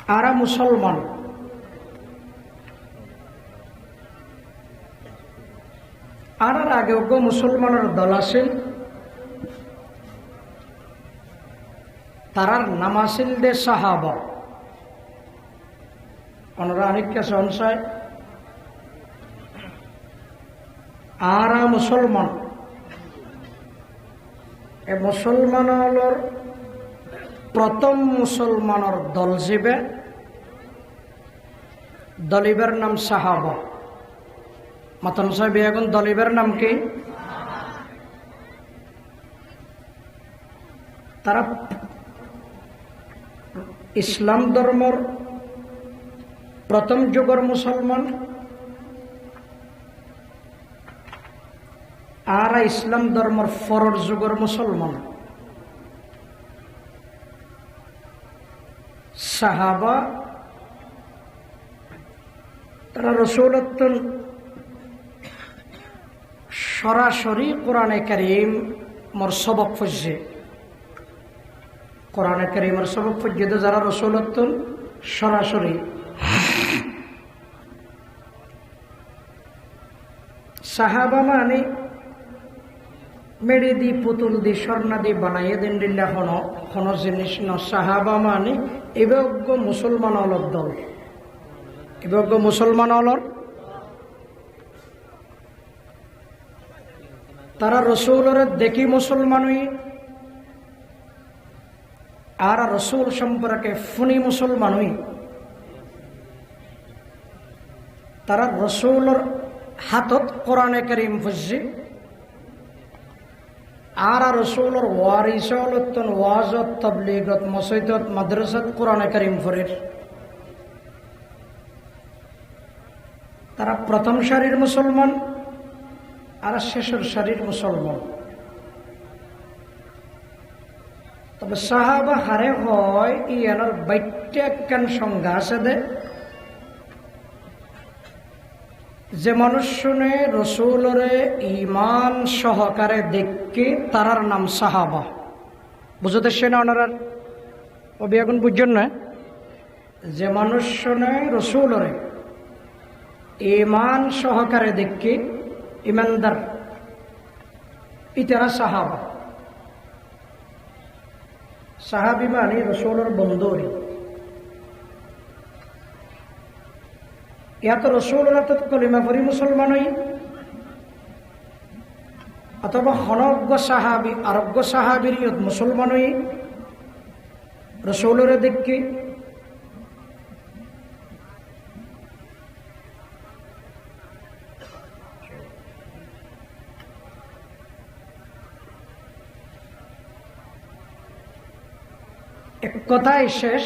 আরা মুসলমান, আর আগে ওগো মুসলমানের দল আছিল, তারার নাম আছিল দে সাহাবা। ওনারা অনেককে সংশয় আরা মুসলমান, এ মুসলমানের প্রথম মুসলমানের দল যাবে, দলিবের নাম সাহাবা। মাতন সাহেব এখন দলিবের নাম কি? তারা ইসলাম ধর্মর প্রথম যুগের মুসলমান, আর ইসলাম ধর্মর পরের যুগের মুসলমান। সাহাবা তারা রাসূলুল্লাহ সরাসরি কোরআনে কারীম মোর সবক ফুজে, কোরআনে কারীমের সবক ফুজে যারা রাসূলুল্লাহ সরাসরি। সাহাবা মানে মেড়ে দি পুতুল দি স্বর্ণা দি বানাইয়ে দিন দিল্লা হন জিনিস ন। সাহাবা মানে এবেজ্ঞ মুসলমান অলর দল, এবেজ্ঞ মুসলমান অলর। তারা রসুলের দেখি মুসলমানই, আর রসুল সম্পর্কে ফুনি মুসলমানই। তারা রসুলের হাতত কোরআনে কারীম ফুজে, আর রসুলের ওয়ারিসত ওয়াজত তাবলীগত মসজিদত মাদ্রাসাত কোরআনে কারীম ফরের। তারা প্রথম সারির মুসলমান আর শেষের সারির মুসলমান। তবে সাহাবা হারে হয় ইয়ানোর বাইটে একখান সংজ্ঞা আছে দে, যে মানুষনে রসুলরে ইমান সহকারে দেখে তারার নাম সাহাবা। বুঝতে সে না ওনার অবি এখন বুঝছেন না? যে মানুষনে রসুলরে ইমান সহকারে দেখে ইমানদার, ইতারা সাহাবা। সাহাবি মানে রসুলের বন্ধুরি। ইয়া তো রসুলের হাতত কলিমা পড়ি মুসলমান হই, অথবা হনজ্ঞ সাহাবি আরোগ্য সাহাবির মুসলমান হই রসুলের দেখি। এক কথায় শেষ,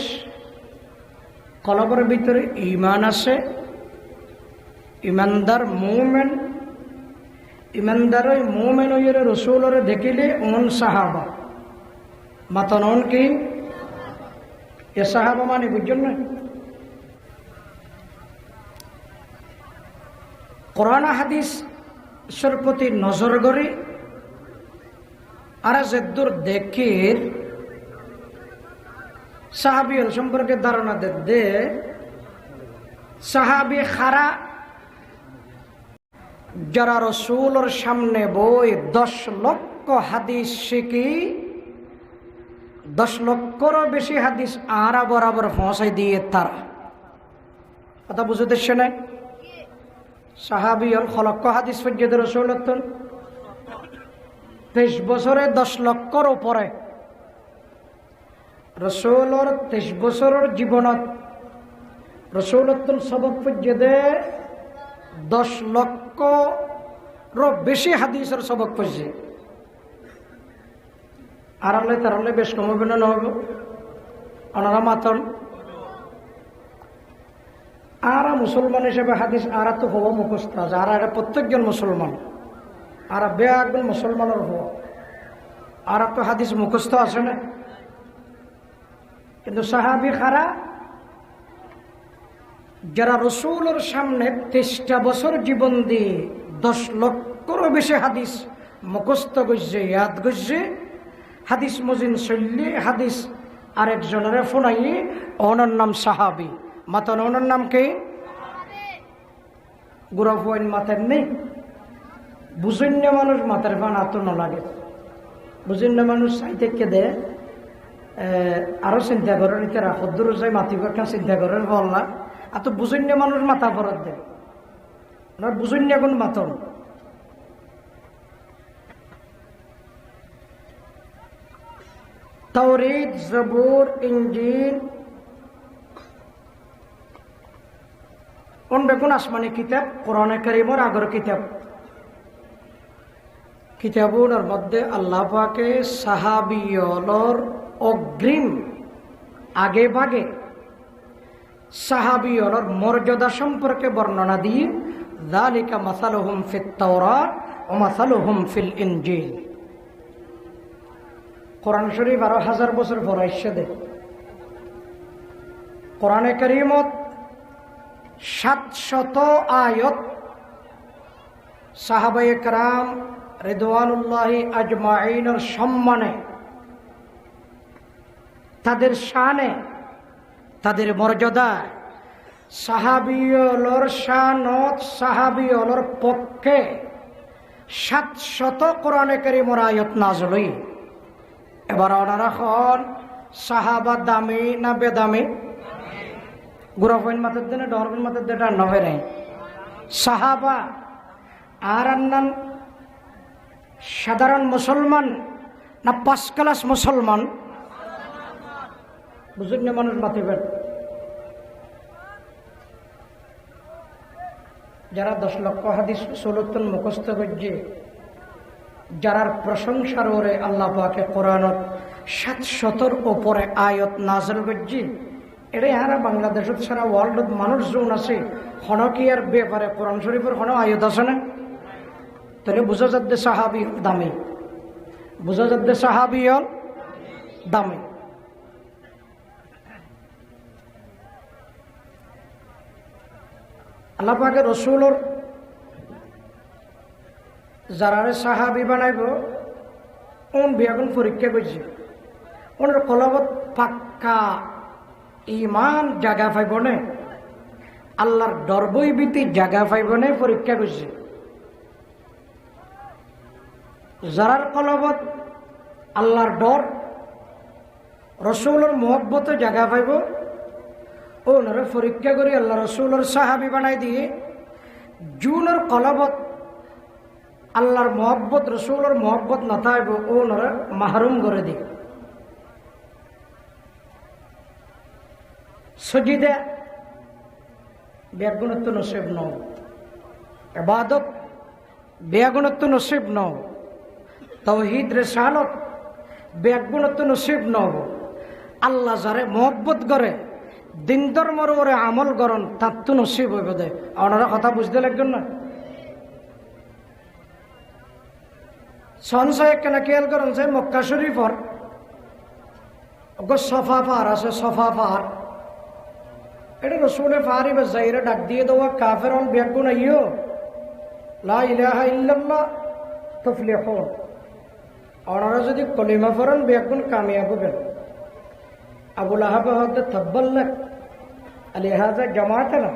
কলবের ভিতরে ঈমান আছে, ইমানদার মুমিন। ইমানদার ওই মুমিন ওই রসুলের দেখিলে ওন সাহাবা মাতন ওন কি এ সাহাবা মানে বুঝছেন না? কোরআন হাদিসের প্রতি নজর করি আর যেদূর দেখের সাহাবি সম্পর্কে ধারণা দে। সাহাবি খারা যারা রসুলের সামনে বই 10 লক্ষ হাদিস শিখি, 10 লক্ষরও বেশি হাদিস আরা বরাবর পৌঁছাই দিয়ে তারা। কথা বুঝতে নাই? সাহাবি লক্ষ হাদিস পর্যন্ত রসুলের 23 বছরে 10 লক্ষর উপরে। রসুলের 23 বছরের জীবনত রসুলের সবক পর্যন্ত 10 লক্ষর বেশি হাদিসের সবক পড়ছে। আর আল্লাহ তার বেশ কম হবে না নহব? ওনারা মাতন আর মুসলমান হিসেবে হাদিস আর তো হওয়া মুখস্থ আছে, আর প্রত্যেকজন মুসলমান আর বেআগুন মুসলমানের হওয়া আর তো হাদিস মুখস্থ আছে না। কিন্তু সাহাবি খারা যারা রসুলের সামনে 23টা বছর জীবন দিয়ে 10 লক্ষরও বেশি হাদিস মুখস্থ করছে, ইয়াদ করছে, হাদিস মজিন শৈলী, হাদিস আরেকজনের ফোনাই ওনার নাম সাহাবি। মাতন ওনার নাম কি? গুড়া ফোন মাথার নেই। বুঝন্য মানুষ মাথার ফান আত ন লাগে। বুঝন্য মানুষ চাইতে কেদে আরো চিন্তা করেন ইতে রাখদ্দুর যাই মাতিবার কাছে চিন্তা করেন বললা। আর তো বুঝন্য মানুষ মাথা ফরত দেয়। ওনার বুঝন্য কোন মাতন তাওরীত, জবুর, ইনজিল কোন বেগুন আসমানি কিতাব, কোরআনে কারীমের আগর কিতাব। কিতাবুর মধ্যে আল্লাহ পাকে সাহাবিয়লর অগ্রিম আগে ভাগে সাহাবিয়লর মর্যাদা সম্পর্কে বর্ণনা দিয়ে যালিকা মাসালুহুম ফিত তাওরাত ওয়া মাসালুহুম ফিল ইনজিল। কোরআন শরীফ 12,000 বছর পড়াইছে দে। কোরআনে কারীমত 700 আয়াত সাহাবায়ে কেরাম রিদওয়ানুল্লাহি আজমাইনের সম্মানে, তাদের শানে, তাদের মর্যাদা, সাহাবিয়লর শানত, সাহাবিয়লর পক্ষে 700 কোরআনে কারীমের আয়াত নাযিল হই। এবার ওনারা হন সাহাবা দামি না বেদামি? গুরাফইন মাথার দিনে ডরবিন মাথার দিনে নভে নেই সাহাবা। আর আন্নান সাধারণ মুসলমান না 5 ক্লাস মুসলমান? বুঝুন না মানুষ মাতিবেন। যারা 10 লক্ষ হাদিস সুলতন মুখস্থ করছে, যারার প্রশংসার ওরে আল্লাহ পাকে কোরআনত 700-র উপরে আয়াত নাযিল করছে, এটাই হারা বাংলাদেশত সারা ওয়ার্ল্ডত মানুষ যোন আছে হনকিয়ার ব্যাপারে কোরআন শরীফের কোনো আয়াত আছে না? তাহলে বুঝা যাচ্ছে সাহাবী দামি, বুঝা যাচ্ছে সাহাবী দামি। আল্লাহ পাকে রসুলর যারারে সাহাবি বানাইব ওন বিয়াগুন পরীক্ষা করছে। ওনার কলবত পাক্কা ইমান জাগা পাইব নে, আল্লাহর ডরবই ভীতি জাগা পাইব নে পরীক্ষা করছে। যারার কলবত আল্লাহর ডর, রসুলের মহব্বতে জাগা পাইব, ওনারা পরীক্ষা করি আল্লাহ রসুলের সাহাবি বানাই দিয়ে। জুনের কলবত আল্লাহর মহব্বত, রসুলের মহব্বত না থাকবে, ওনারা মাহরুম করে দিই। সজিদে বেগুণত্ব নসিব নও, ইবাদত বেগুণত্ব নসিব নও, তাওহীদ রিসালত বেগুণত্ব নসিব নও। আল্লাহ যারে মহব্বত করে, দিন ধর্মর ওরে আমল করন, তার তো নসিব হইব দে। ওনারা কথা বুঝতে লাগবেন না? সনসায় কেন খেয়াল করেন যে মক্কা শরীফর সফা পাহাড় আছে, সফা পাহাড়, এটা রসুলে পাহাড়ি বা যাইরা ডাক দিয়ে দেওয়া কাফের অন বেগুন আইও লা ইলাহা ইল্লাল্লাহ তুফলিহুন। ওনারা যদি কলিমা পড়েন বেগুন কামিয়াব হবেন। আবু লাহাব হতে তাব্বাল্লাক আলিহাজা জামাতানা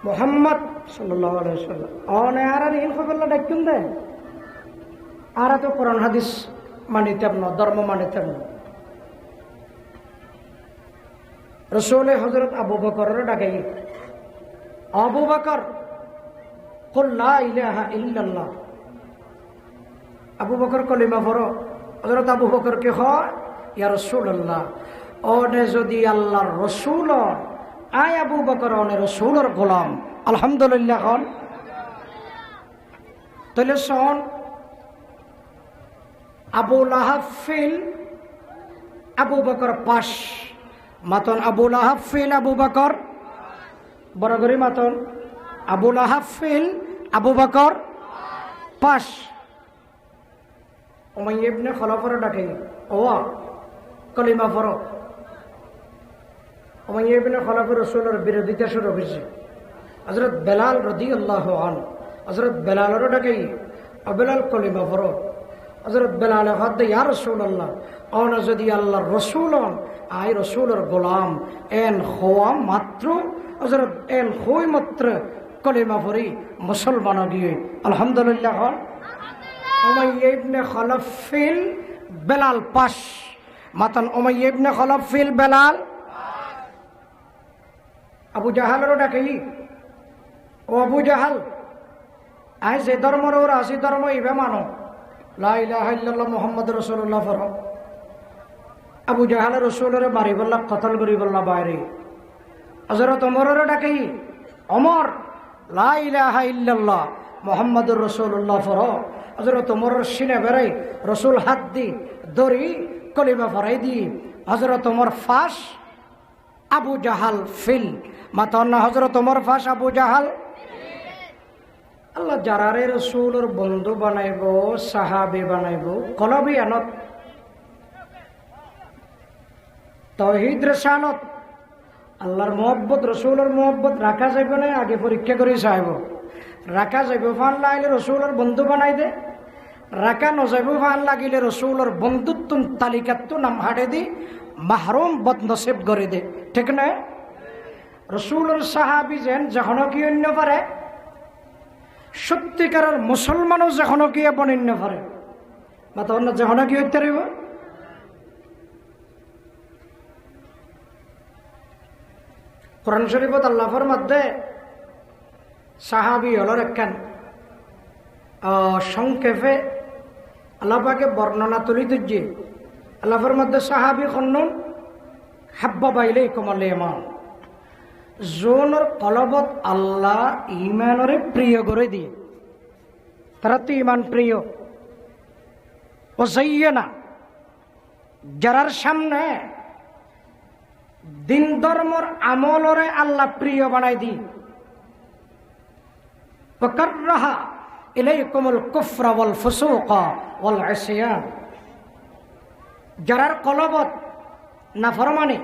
মুহাম্মদ সাল্লাল্লাহু আলাইহি ওয়াসাল্লাম অনে আর ইন খবরলা ডাকুন দে। আর তো কোরআন হাদিস মানিতেন না, ধর্ম মানিতেন না। রসুলে হযরত আবু বকরের ডাকাই, আবু বকর কুল লা ইলাহা ইল্লাল্লাহ। আবু বকর কলিমা পড়ো। হযরত আবু বকর কে হয় ইয়া রাসূলুল্লাহ, ওনে যদি আল্লাহর রসুল, আয় আবু বকর ওনে রসুলের গোলাম। আলহামদুলিল্লাহ হন। তাহলে শোন, আবু লাহাব ফিল আবু বকর পাশ মাতন। আবু লাহাব ফিল আবু বকর বরাবরই মাতন। আবু লাহাব ফিল আবু বকর পাশ। উমাইয়া ইবনে খলফের ডাকে ও কলিমা পড়ো। উমাইয়া ইবনে খলফের রাসূলের বিরোধিতা শুরু হয়েছে। হযরত বেলাল রাদিয়াল্লাহু আনহু, হযরত বেলালের ডাকে ও বেলাল কলিমা পড়ো। হযরত বেলাল হাত ইয়া রাসূলুল্লাহ, অন যদি আল্লাহর রসুল হন আই রসুলের গোলাম এন হওয়া মাত্র হযরত এন হই মাত্র কলিমা পড়ি মুসলমান গিয়ে আলহামদুলিল্লাহ হন। উমাইয়া ইবনে খালাফ ফিল বেলাল পাশ মাতান উমাইয়া ইবনে খালাফ ফিল বেলাল আবু জাহালেরও ডাকে ও আবু জাহাল আই যে ধর্মর ওরা আসি ধর্ম ইবে মানো লা ইলাহা ইল্লাল্লাহ মুহাম্মাদুর রাসূলুল্লাহ ফর আবু জাহালের রসুলের বাড়ি বললা কতল করি বললা বাইরে হযরত ওমরের ডাকে ওমর লা ইলাহা ইল্লাল্লাহ মুহাম্মাদুর রাসূলুল্লাহ ফর হযরত ওমরের সিনে বেড়াই রসুল হাত দি দড়ি কলিমা ফরাই দি হযরত ওমর ফাঁস আবু জাহাল ফিল মাতান্না হযরত ওমর ফাঁস আবু জাহাল। আল্লাহ যারারে রসুলের বন্ধু বানাইব সাহাবী বানাইব কলবি আনত তাওহীদ রিসালাত আল্লাহর মুহাব্বত রসুলের মুহাব্বত রাখা যাইব না আগে পরীক্ষা করে চাইব রাখা যাইব ফান লাগলে রসুলের বন্ধু বানাই দে রাখা নজাইব ফান লাগিলে রসুলের বন্ধুত্ব তালিকাত নাম হাটে দি মাহরুম বদনসিব করে দে ঠিক না। রসুলের সাহাবী যেন যখন কি অন্য পারে সত্যিকারের মুসলমানও যখন কি বনিন্য পারে বা তখন যখন কি হইতে পারিব। কোরআন শরীফত আল্লাহর মধ্যে সাহাবী হলর একখান সংক্ষেপে আল্লাহ পাকে বর্ণনা তুলি তুজি আল্লাহর মধ্যে সাহাবী খন্নুন হাব্বাবা ইলাইকুমুল ঈমান জোনর কলবত আল্লাহ ইমানরে প্রিয় করে দিয়ে তারা তো ইমান প্রিয় ও যাইয়েনা যারার সামনে দিন ধর্মর আমলরে আল্লাহ প্রিয় বানাই দি ওয়াকাররাহা ইলাইকুমুল কুফরা ওয়াল ফুসুকা ওয়াল ইসয়ান যারার কলবত নাফরমানি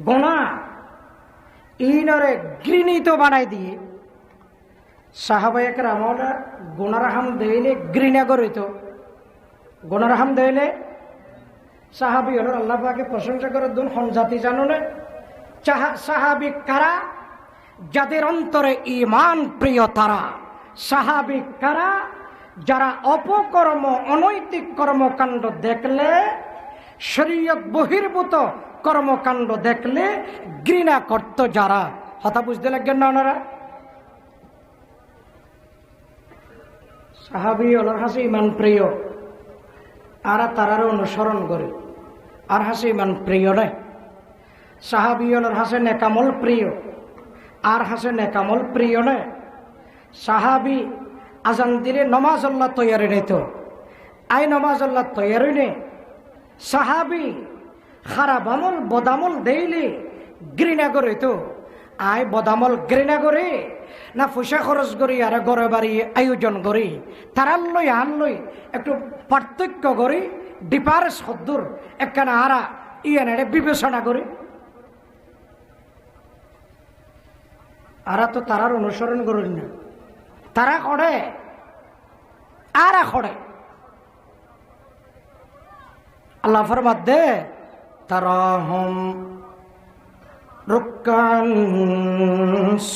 গুনাহ ইনরে ঘৃণিত বানাই দিয়ে সাহাবায়ে কেরামরা গুনার হাম দেইলে ঘৃণা করিত গুনার হাম দেইলে সাহাবী হল আল্লাহ পাকে প্রশংসা করে দুন হন জাতি জানো না সাহাবী কারা যাদের অন্তরে ঈমান প্রিয় তারা সাহাবী কারা যারা অপকর্ম অনৈতিক কর্মকাণ্ড দেখলে শরীয়ত বহির্ভূত কর্মকাণ্ড দেখলে ঘৃণা করত যারা কথা বুঝতে লাগবেন না ওনারা সাহাবী হল হাসি ঈমান প্রিয় আর তারার অনুসরণ করে আর হাসে ইমান প্রিয় নয় সাহাবী হল হাসে নেকামল প্রিয় আর হাসে নেকামল প্রিয় নয় সাহাবী আজান দিলে নমাজ আল্লাহ তৈয়ারি নিত আই নমাজ আল্লাহ তৈয়ারি নে সাহাবী খারাপ আমল বদামল দেইলে ঘৃণা করে তো আই বদামল ঘৃণা করে না পয়সা খরচ করি আর ঘরে বাড়ি আয়োজন করি তারার লই আন লই একটু পার্থক্য করি ডিফারেন্স হদ্দুর একখানা আরা ইয়ানে বিবেচনা করি আরা তো তারার অনুসরণ করি না তারা করে আরা করে আল্লাহ ফরমাত দে তারাহুম রুকান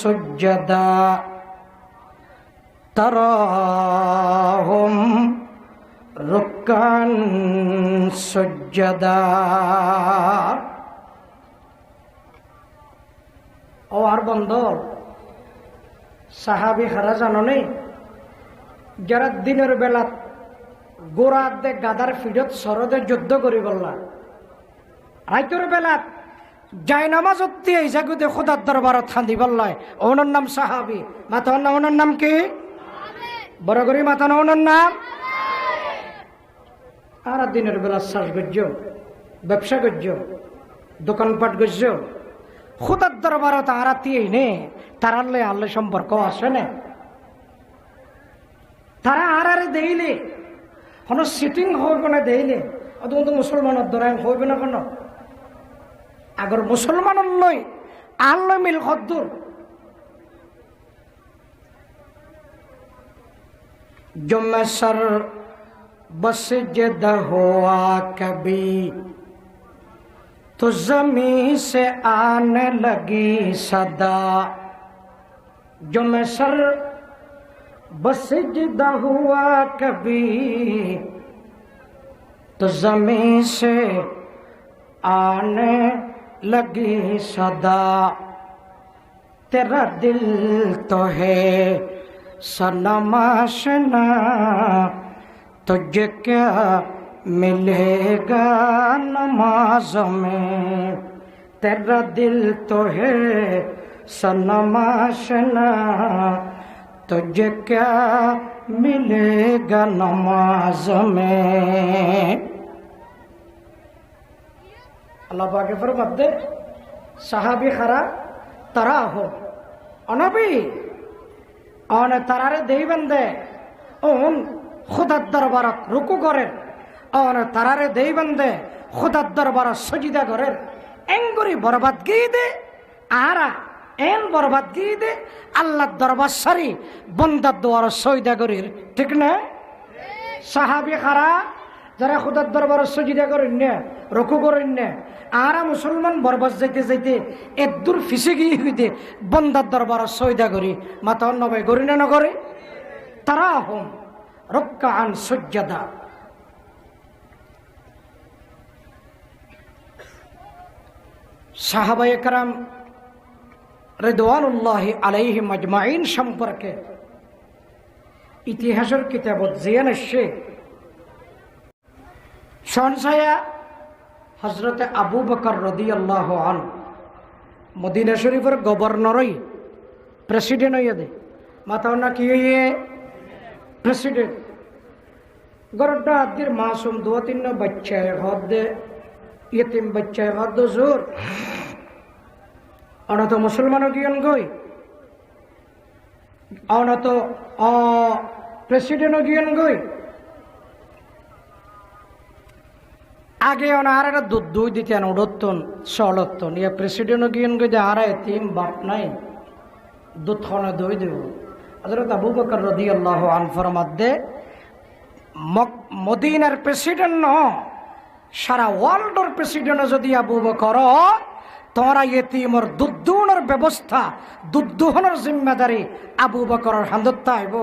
সুজ্জাদা তারাহুম রুকান সুজ্জাদা ও আর বন্ধর সাহাবী হারা জানো নেই যারা দিনের বেলা গোড়া দে গাদার ফিডত সরদে যুদ্ধ করি বললা রাইতের বেলা যাই নামাজ অত্তি এই জাগুতে খোদার দরবারত খান্দি বললায় ওনার নাম সাহাবী মাথা না ওনার নাম কি বড় করি মাথা না ওনার নাম আর দিনের বেলা শ্বাস গজ্য ব্যবসা গজ্য দোকানপাট গজ্য খোদার দরবারত আরাতিয়েই নে তারালে আল্লাহ সম্পর্ক আসে না তারা আরে দেইলে কোনো সিটিং হইব না দেইলে অত মুসলমানের দ্বারা হইবে না কোনো আগর মুসলমানের লই আল্লাহ মিল খদ্দুর জম্মেশ্বর बस जद हुआ कभी तो जमीन से आने लगी सदा जो मैं सर बस जद हुआ कभी तो जमीन से आने लगी सदा तेरा दिल तो है सनम आशना तुझे क्या मिलेगा नमाज में तेरा दिल तो है सनम आशना तुझे क्या मिलेगा नमाज में। अल्लाह पाक फरमाते साहाबी खरा तरा हो अनबी और तारारे देई बंदे उन खुदार दरबारत रुकू करें और तारारे देई बंदे खुदार दरबारत सजिदा करें एंगुरी बर्बादगी दे आरा एन बर्बादगी दे अल्लाह दरबार सारी बंदार द्वारा सजिदा करें ठीक ना साहाबी खरा যারা খুদার দরবারে সজিদা করেন না রুকু করেন না আরা মুসলমান বরবাদ যাইতে যাইতে একদূর ফিসে গিয়ে হইতে বন্দার দরবারে সজিদা করি মাতা নবাই করি না করে তারা হম রক্কাআন সুজ্জাদা। সাহাবায়ে কেরাম রিদওয়ানুল্লাহি আলাইহিম আজমাইন সম্পর্কে ইতিহাসের কিতাবত জিয়ান আসছে শনসায়া হজরতে আবু বকর রাদিয়াল্লাহু আনহু মদিনা শরীফের গভর্নরই প্রেসিডেন্ট হইয়া দে মাতাও না কি হইয়ে প্রেসিডেন্ট গরডা আদির মাসুম দো তিন বাচ্চা হদ দে ইতিম বাচ্চা হদ জোর অনত মুসলমানও কিয়ন গই অনত প্রেসিডেন্টও কিয়ন গই আগে আর একটা দুধ দুই দিতে উড়তন সলতন ইয়া প্রেসিডেন্টও গিয়েন গই আর এতিম বাপ নাই দুধ খাওয়ানো দই দেব হযরত আবু বকর রাদিয়াল্লাহু আনহু ফরমাতে মদিনার প্রেসিডেন্ট ন সারা ওয়ার্ল্ডের প্রেসিডেন্ট যদি আবু বকর তোমরা এতিমর দুধ দুহনের ব্যবস্থা দুধ দুহনের জিম্মেদারি আবু বকরের হান্দত আইব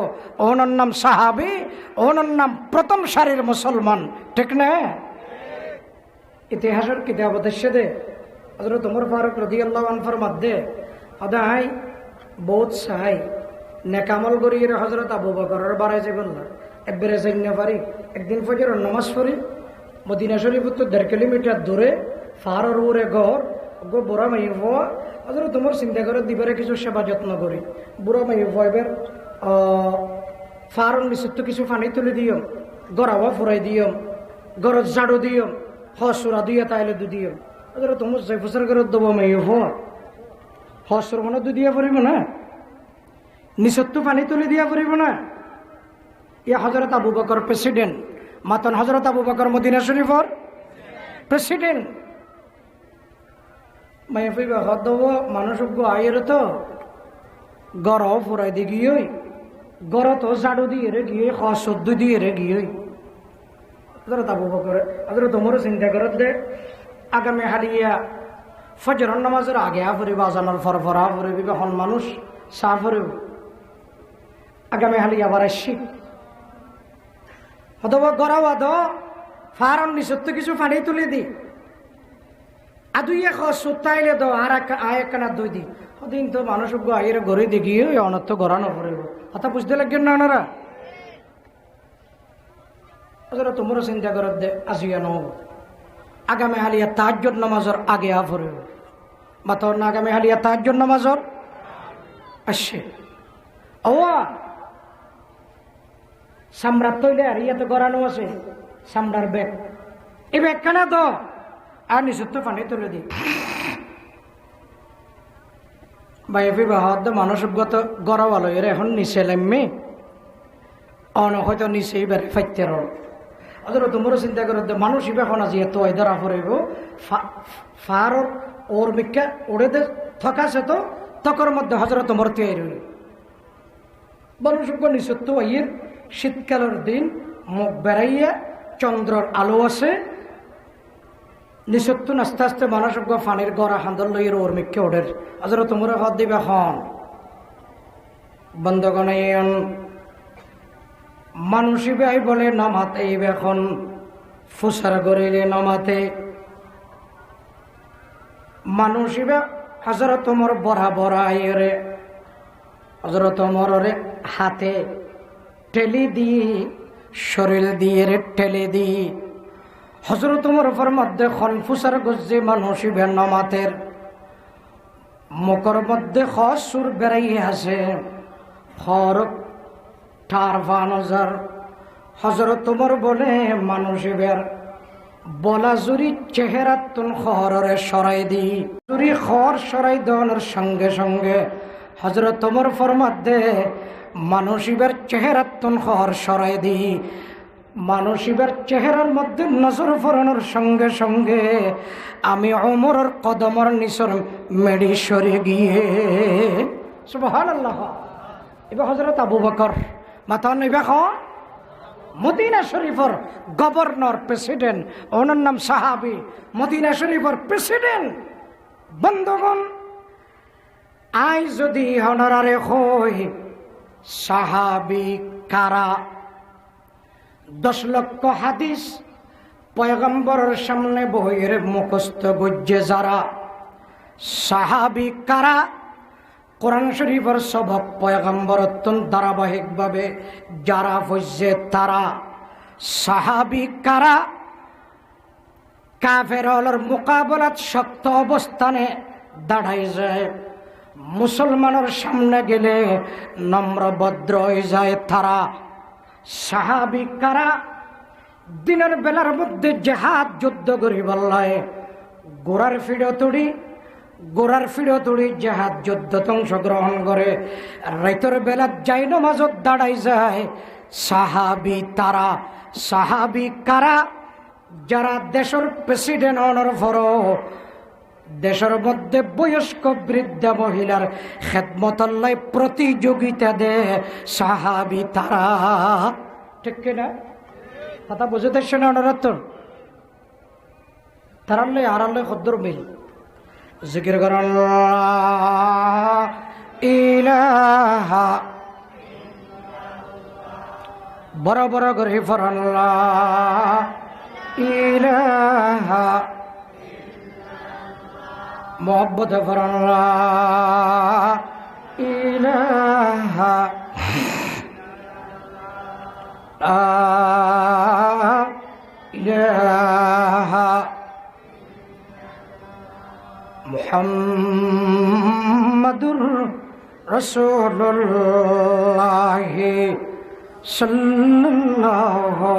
ওনার নাম সাহাবী ওনার নাম প্রথম সারির মুসলমান ঠিক না ইতিহাসের কিতাবত এসে দে হযরত ওমর ফারুক রাদিয়াল্লাহু আনহু ফরমাতে আদাই বহুত সাহাই নেকামল করিয়ে হযরত আবু বকরের বাড়াই যাবেন না একবারে যাইনা পারি একদিন ফজরের নামাজ পড়ি মদিনা শরীফ তো 1.5 কিলোমিটার দূরে ফারর উরে ঘর গো বুড়া মাইব হযরত ওমর চিন্তা করে দিবারে কিছু সেবা যত্ন করি বুড়া মাইব এবার ফারন নিচে তো কিছু পানি তুলে দিও গড়াওয়া ফুরাই দিও গরজ ঝাড়ু দিও হসুরা দুইয়া তাইলে দুদিও আদর তোমার জয় ফসর করে দেব মাই হসুর মানে দুদিয়া পড়িব না নিচত্তু পানি তুলে দিয়া পড়িব না ইয়া হযরত আবু বকর প্রেসিডেন্ট মাতন হযরত আবু বকর মদিনা শরীফর প্রেসিডেন্ট মাই ফিবা হদব মানুষ আয়ের তো গর ফুরাই দি গিয়ে গর তো ঝাড়ু দিয়ে রে গিয়ে হসুর দিয়ে রে গিয়ে হযরত আবু বকর হযরত ওমর চিন্তা করত দে আগামী হালিয়া ফজর নামাজের আগে ফুরিব আজানের ফরফরা ফুরিব হন মানুষ চা ফুরিব আগামী হালিয়া আবার আসছি হতব গড়াওয়া দ ফারন নিচত কিছু পানি তুলে দি আদুইয়া সুতাইলে দ আর আয়কানা দুই দি ওদিন তো মানুষ আইয়ের ঘরে দেখি অনত গড়ানো ফুরিব কথা বুঝতে লাগবেন না ওনারা হযরত ওমর চিন্তা করত দে আজিয়া নব আগামী হালিয়া তাহাজ্জুদ নামাজের আগে আফরে মাতর না আগামী হালিয়া তাহাজ্জুদ নামাজের আসে ওয়া সামরাত তৈলে আর ইয়া তো গড়ানো আছে সামরার ব্যাগ এই ব্যাগ কানা তো আর নিচত পানি তুলে দি বাইফি বাহাদ মানসগত গড়াওয়ালো এর এখন নিচে লাম্মি অন হয়তো নিচেই বেড়ে ফাইতে রল হযরত ওমর চিন্তা করে মানুষ এখন আজি এত এদারা ফুরাইব ফারর ওর বিখ্যা ওড়ে থকাছে তো তকর মধ্যে হযরত ওমর তৈরি মানুষ নিচত আইয়ের শীতকালের দিন মুখ বেড়াইয়া চন্দ্রর আলো আছে নিঃসত্তুন আস্তে আস্তে মানুষ পানির গড়া হান্দর লইয়ের ওর মিক্ষে ওঠের আজর তোমরা হদ দিবে হন বন্ধগণ মানুষই ভাই বলে নামাতে এখন ফুসার গড়িলে নামাতে মানুষই বা হজরত মোর বড়া বড়া রে হজরত মোরে হাতে ঠেলি দিয়ে শরীর দিয়ে রে ঠেলে দিয়ে হজরত মোর মধ্যে খনফুসার গজ্জে মানুষই বে নামাতের মুখর মধ্যে সুর বেড়াই আছে হরক ঠার ফানজার হজরত তোমার বলে মানুষই বের বলা জুরি চেহারা তুন খহরে সরাই দি জুরি খর সরাই দেওয়ানোর সঙ্গে সঙ্গে হজরত তোমার ফরমাদ্দে মানুষিবের চেহারা তুন খহর সরাই দি মানুষিবের চেহারার মধ্যে নজর ফরানোর সঙ্গে সঙ্গে আমি ওমরের কদমর নিচর মেডি সরে গিয়ে সুবহানাল্লাহ। এবার হজরত আবু বকর মাথা নিবে মদিনা শরীফর গভর্নর প্রেসিডেন্ট ওনার নাম সাহাবি মদিনা শরীফর প্রেসিডেন্ট বন্ধুগণ আই যদি হনারে হই সাহাবি কারা 10 লক্ষ হাদিস পয়গম্বরের সামনে বইয়ের মুখস্থ গুজ্জে যারা সাহাবি কারা কোরআন শরীফের স্বভাব পয়গম্বর ধারাবাহিকভাবে যারা বুঝছে তারা সাহাবি কারা কাফেরর মোকাবেলাত শক্ত অবস্থানে দাঁড়াই যায় মুসলমানের সামনে গেলে নম্রভদ্র হয়ে যায় তারা সাহাবি কারা দিনের বেলার মধ্যে জেহাদ যুদ্ধ করি বললায় গোড়ার ফিড়ো তুড়ি জেহাদ যুদ্ধ অংশগ্রহণ করে রাইতের বেলা যাই নামাজত দাঁড়াই যায় সাহাবি তারা সাহাবি কারা যারা দেশের প্রেসিডেন্ট হওয়ার পর দেশের মধ্যে বয়স্ক বৃদ্ধা মহিলার খেদমতাল্লায় প্রতিযোগিতা দে সাহাবি তারা ঠিক কিনা কথা বুঝে দেখছে না ওনার তারাল্লে আড়াল্লে খদ্দর মিল জিকির করেন আল্লাহ ইলাহা বড় বড় করে পড়েন আল্লাহ ইলাহা মোহব্বত পড়েন আল্লাহ ইলাহা ইলাহা মুহাম্মাদুর রাসূলুল্লাহ সাল্লাল্লাহু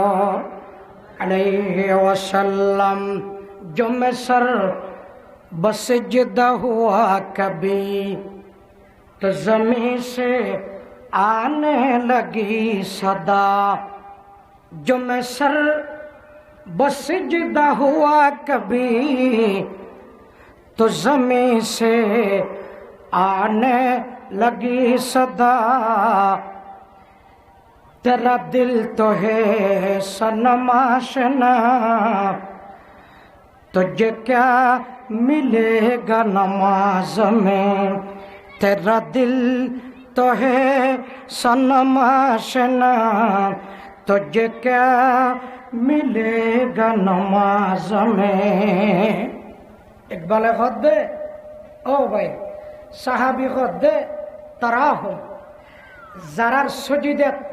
আলাইহি ওয়াসাল্লাম जो मैं सर बसजदा हुआ कभी तो ज़मीं से आने लगी सदा जो मैं सर बसजदा हुआ कभी तो ज़मीं से आने लगी सदा तेरा दिल तो है सनम आशना तुझे क्या मिलेगा नमाज में तेरा दिल तो है सनम आशना तुझे क्या मिलेगा नमाज में इकबाल खुद दे ओ भाई साहाबी खुद दे तराहुम जारार सुजिदत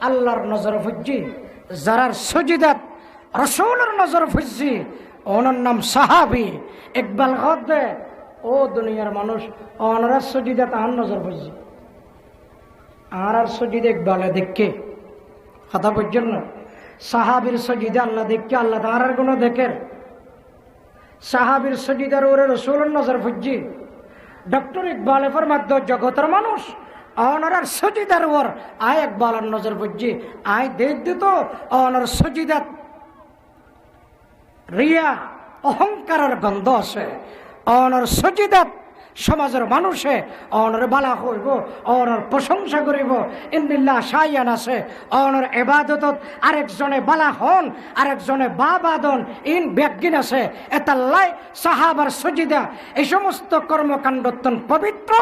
আল্লাহর নজর ফুজি যারার সজিদাত রাসূলের নজর ফুজি ওনার নাম সাহাবী ইকবাল গদে ও দুনিয়ার মানুষ ওনার সজিদাত আর নজর ফুজি আর সজিদে ইকবালে দেখে কথা বুঝছেন না সাহাবীর সজিদে আল্লাহ দেখে আল্লাহ তাআলার গুণ দেখে সাহাবীর সজিদার ওরে রাসূলের নজর ফুজি ডক্টর ইকবালে ফরমাদ্দ জগতের মানুষ অনার সজিদার ওর আয় একবালার নজর বুঝছি আয় দেখ দিত অনার সজিদাত রিয়া অহংকারের গন্ধ আছে অনার সজিদাত সমাজের মানুষে অনর বালা হইব, অনর প্রশংসা করিব। ইন্দিল্লাহ শাইয়ান আছে অনর এবাদতত আরেকজনে বালা হন, আরেকজনে বাবাদন ইন ব্যাগিন আছে এতাল্লাই সাহাবার সজিদা। এই সমস্ত কর্মকাণ্ডতন পবিত্র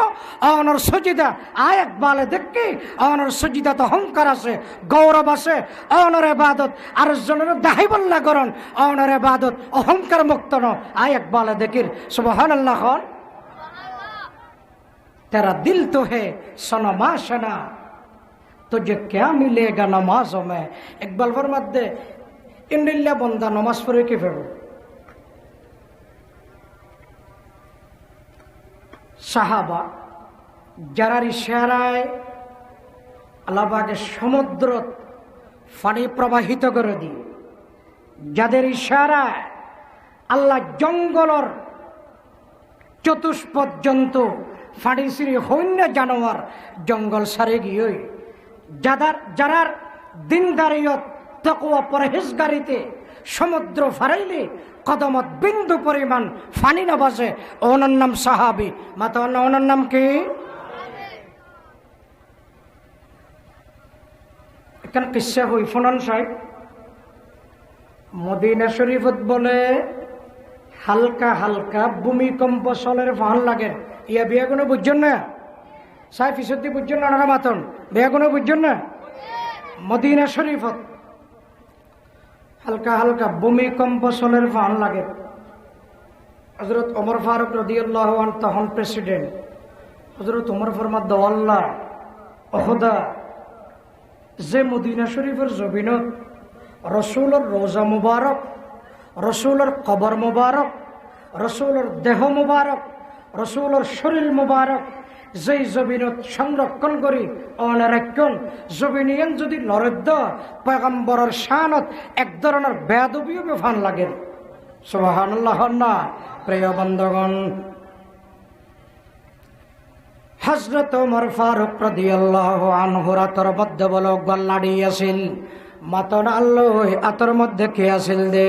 অনর সজিদা আয় একবালে দেখি অনর সজিদা তো অহংকার আছে, গৌরব আছে। অনর এবাদত আরেকজনের দাহিবল্লা করন, অনর এবাদত অহংকার মুক্ত ন আয় একবালে দেখির সুবহানাল্লাহ হন। तेरा दिल तो है सनमा शना तुझे क्या मिलेगा नमाजों में। इकबाल फरमाते इंडिल्ला बंदा नमाज पढ़े की फेरो साहाबा যারার ইশারায় আল্লাহকে সমুদ্র পানি প্রবাহিত করে দি, যাদের ইশারায় আল্লাহ জঙ্গলর চতুষ্পদ জন্তু ফাঁড়িসিরি হইন্য জানোয়ার জঙ্গল সারে গিয়ে যারার দিনদারিয়ত তাকওয়া পরহেজগারিতে সমুদ্র ফারাইলে কদমত বিন্দু পরিমাণ ফানি না বাজে ওনার নাম সাহাবি। মাতা ওনার নাম কি? এখানে কিসা হই ফোনন সাহেব মদিনা শরীফত বলে হালকা হালকা ভূমিকম্প চলের ভাল লাগে। ইয়া বিয়া কোনো বুঝছেন না? সাহেব ফিসদি বুঝছেন না? ওনারা মাতন বিয়া কোনো বুঝছেন না? মদিনা শরীফত হালকা হালকা ভূমিকম্প চলের ভাল লাগে। হযরত ওমর ফারুক রাদিয়াল্লাহু আনহু তখন প্রেসিডেন্ট। হযরত ওমর ফরমাদ আল্লাহ ওহদা যে মদিনা শরীফের জমিনত রসুলের রোজা মুবারক, রসুলের কবর মুবারক, রসুলের দেহ মুবারক, রসুলের শরীর মুবারক যেই জমিনত সংরক্ষণ করি অনারাক্ষণ জমিনিয়ান যদি লরদ্দ পয়গম্বরের শানত এক ধরনের বেয়াদবিও বেফান লাগে। সুবহানাল্লাহ না প্রিয় বন্ধুগণ, হযরত ওমর ফারুক রাদিয়াল্লাহু আনহু রাতর মধ্যে বলো গল্লাড়ি আছিল মাতন আল্লাহ আতর মধ্যে কে আছিল দে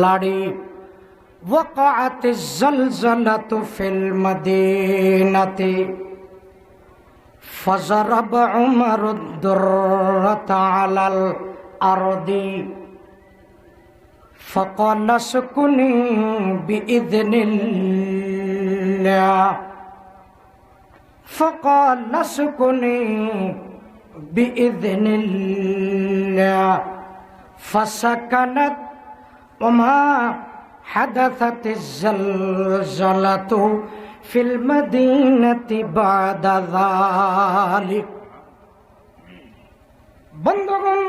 লাড়ি। وقعت الزلزلة في المدينة فضرب عمر الدرة على الأرض فقال اسكني بإذن الله فقال اسكني بإذن الله فسكنت وما حدثت الزلزلة في المدينة بعد ذلك। বন্ধুগণ,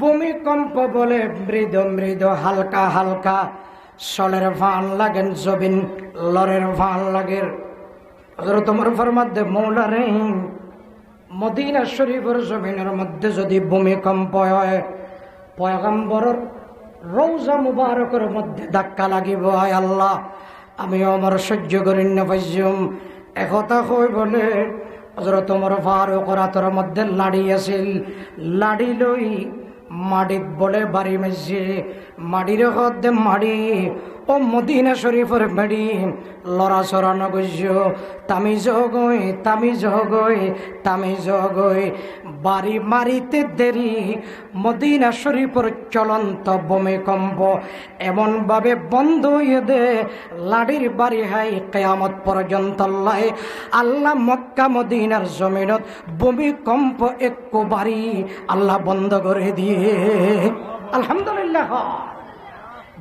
ভূমিকম্প বলে মৃদু মৃদু হালকা হালকা সলের ফান লাগেন, জবিন লরের ফান লাগের। হযরত ওমর ফরমাতে মওলা রে মদিনা শরীফের জমিনের মধ্যে যদি ভূমিকম্প হয় পয়গম্বরের রওজা মুবারকের মধ্যে ধাক্কা লাগিব। আয় আল্লাহ আমি ওমর সহ্য করি না পাইছুম। একথা কই বলে হযরত ওমর ফারুক রাতের মধ্যে লাড়ি আছিল, লাড়ি লই মাড়িত বলে বাড়ি মারছে। মাড়ির মধ্যে মাড়ি ও মদিনা শরীফের মেড়ি লড়া চড়ানো গইছ তামিজ গই তামিজ গই তামিজ গই বাড়ি মারিতে দেরি। মদিনা শরীফের চলন্ত ভূমিকম্প এমনভাবে বন্ধ হয়ে দে লাড়ির বাড়ি হাই কিয়ামত পর্যন্ত আল্লাহ মক্কা মদিনার জমিনত ভূমিকম্প একটু বাড়ি আল্লাহ বন্ধ করে দিয়ে। আলহামদুলিল্লাহ।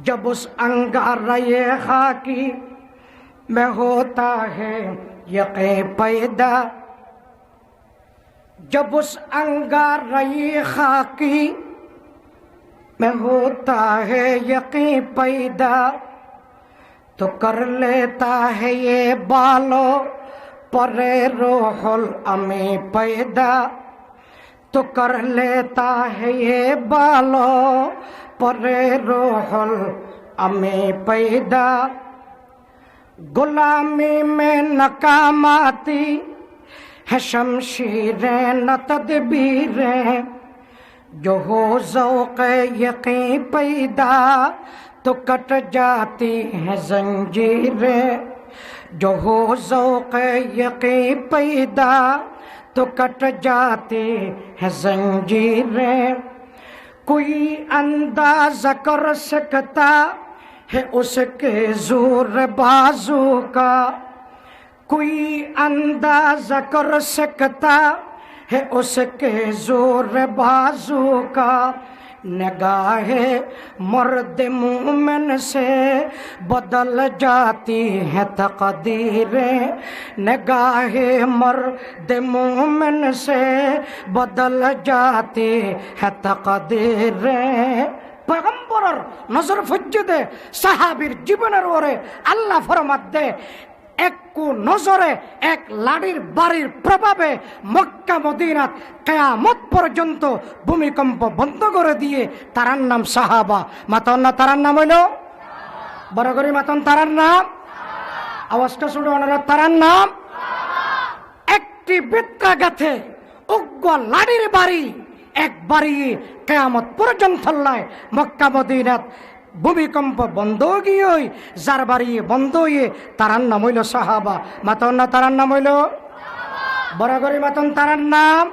जब उस अंगारा ये खाकी में होता है यकीन पैदा, जब उस अंगारा ये खाकी में होता है यकीन पैदा तो कर लेता है ये बालों पर रूहुल अमी पैदा तो कर लेता है ये बालों परे रूहुल अमी पैदा। गुलामी में नकाम आती है शमशीरें न तदबीरें, जो हो ज़ौक़े यकीन पैदा तो कट जाती हैं जंजीरें। जो हो ज़ौक़ यक़ीन पैदा तो कट जाते हैं ज़ंजीरें। कोई अंदाज़ा कर सकता है उसके ज़ोर बाजू का, कोई अंदाज़ा कर सकता है उसके ज़ोर बाजू का। निगाहे मर्द मोमिन से बदल जाती है तकदीरें, निगाहे मर्द मोमिन से बदल जाती है तकदीरें। पैगम्बরের নজর ফজ্জদে সাহাবীর জীবনের ওরে আল্লাহ ফরমাত দে একটু নজরে এক লাড়ির বাড়ির প্রভাবে মক্কা মদিনাত কিয়ামত পর্যন্ত ভূমিকম্প বন্ধ করে দিয়ে তারার নাম সাহাবা। মাতন না তারার নাম হইল বড় করে মাতন তারার নাম আওয়াজটা শুনে ওনারা তারার নাম। একটি বেত্রাঘাতে উগ্র লাড়ির বাড়ি একবারই কিয়ামত পর্যন্ত মক্কা মদিনাত ভূমিকম্প বন্ধ গিয়ে যার বাড়ি বন্ধ হয়ে তারার নাম হইল সাহাবা। মাতন না তারার নাম হইল বরাগরি মাতন তারার নাম।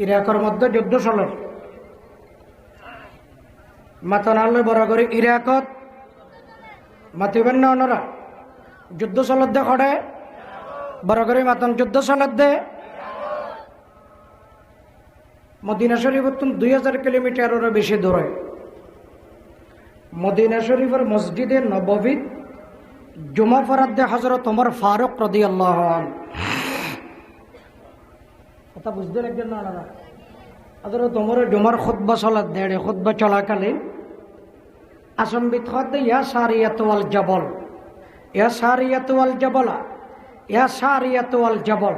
ইরাকের মধ্যে যুদ্ধ চল মাতন আল্লে বরাগরি ইরাকত মাতিবেন না ওনারা যুদ্ধ চলত দে খড়ে বরাগরি মাতন যুদ্ধ চলত দে। মদিনা শরীফ 2000 কিলোমিটারেরও বেশি দূরে। মদিনা শরীফের মসজিদে নববী জুমা ফরাদ্দে হযরত ওমর ফারুক রাদিয়াল্লাহু আনহু কথা বুঝতে লাগবেন না না হযরত ওমর জুমার খুতবা চলাত দেড়ে খুতবা চলাকালীন আসম্বিত হতে ইয়া সারিয়াতু ওয়াল জাবল, ইয়া সারিয়াতু ওয়াল জাবলা, ইয়া সারিয়াতু ওয়াল জাবল।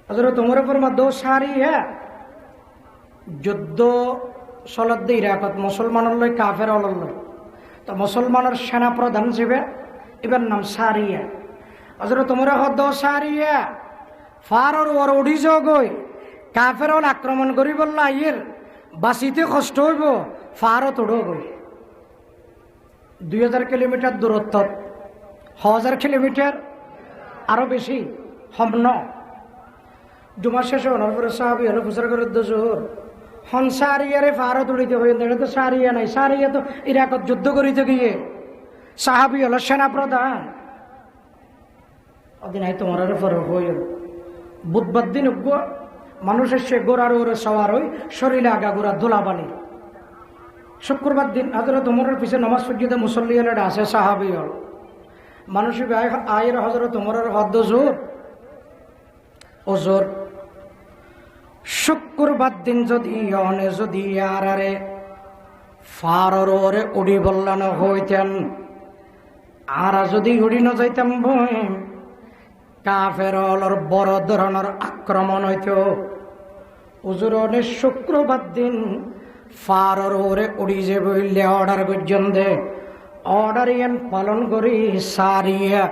हज़रत उमर फरमा दो सारी है যুদ্ধ চলত ইরাকত মুসলমানের লয় কাফের লয়। তো মুসলমানের সেনা প্রধান হিসেবে এবার নাম সারিয়া। হযরত উমর দো সারিয়া ফারর ওর উড়ি গই কাফের আক্রমণ করি বললা আইয়ের বাঁচিতে কষ্ট হইব ফারত উড়ো গই 2000 কিলোমিটার দূরত্ব 1000 কিলোমিটার আরো বেশি হমন। জুমা শেষ হওয়ার পরে সাহাবি হলো ফুসর করে দোজোর হন সারিয়ারে ফারত উড়িতে হয়ে এটা তো সারিয়া নাই, সারিয়া তো ইরাকত যুদ্ধ করিতে গিয়ে সাহাবি হলো সেনা প্রধান। ওদিন হয়তো মরার পরে হয়ে বুধবার দিন মানুষের সে গোড়ার ওরে সওয়ার হই শরীরে আগা গোড়া দোলাবানি। শুক্রবার দিন হযরত ওমরের পিছনে নামাজ পড়িতে মুসল্লি হলে আসে সাহাবি হল মানুষের আয়ের হযরত ওমরের হদ্দ জোর ওজোর। শুক্রবার দিন যদি অনে যদি আরে ফারর ওরে উড়ি বললানো হইতেন আর যদি উড়ি ন যাইতাম ভয় কাফেরর বড় ধরনের আক্রমণ হইত। হুজুর অনে শুক্রবার দিন ফারর ওরে উড়ি যে বললে অর্ডার পর্যন্ত অর্ডার ইয়ান পালন করি সারিয়া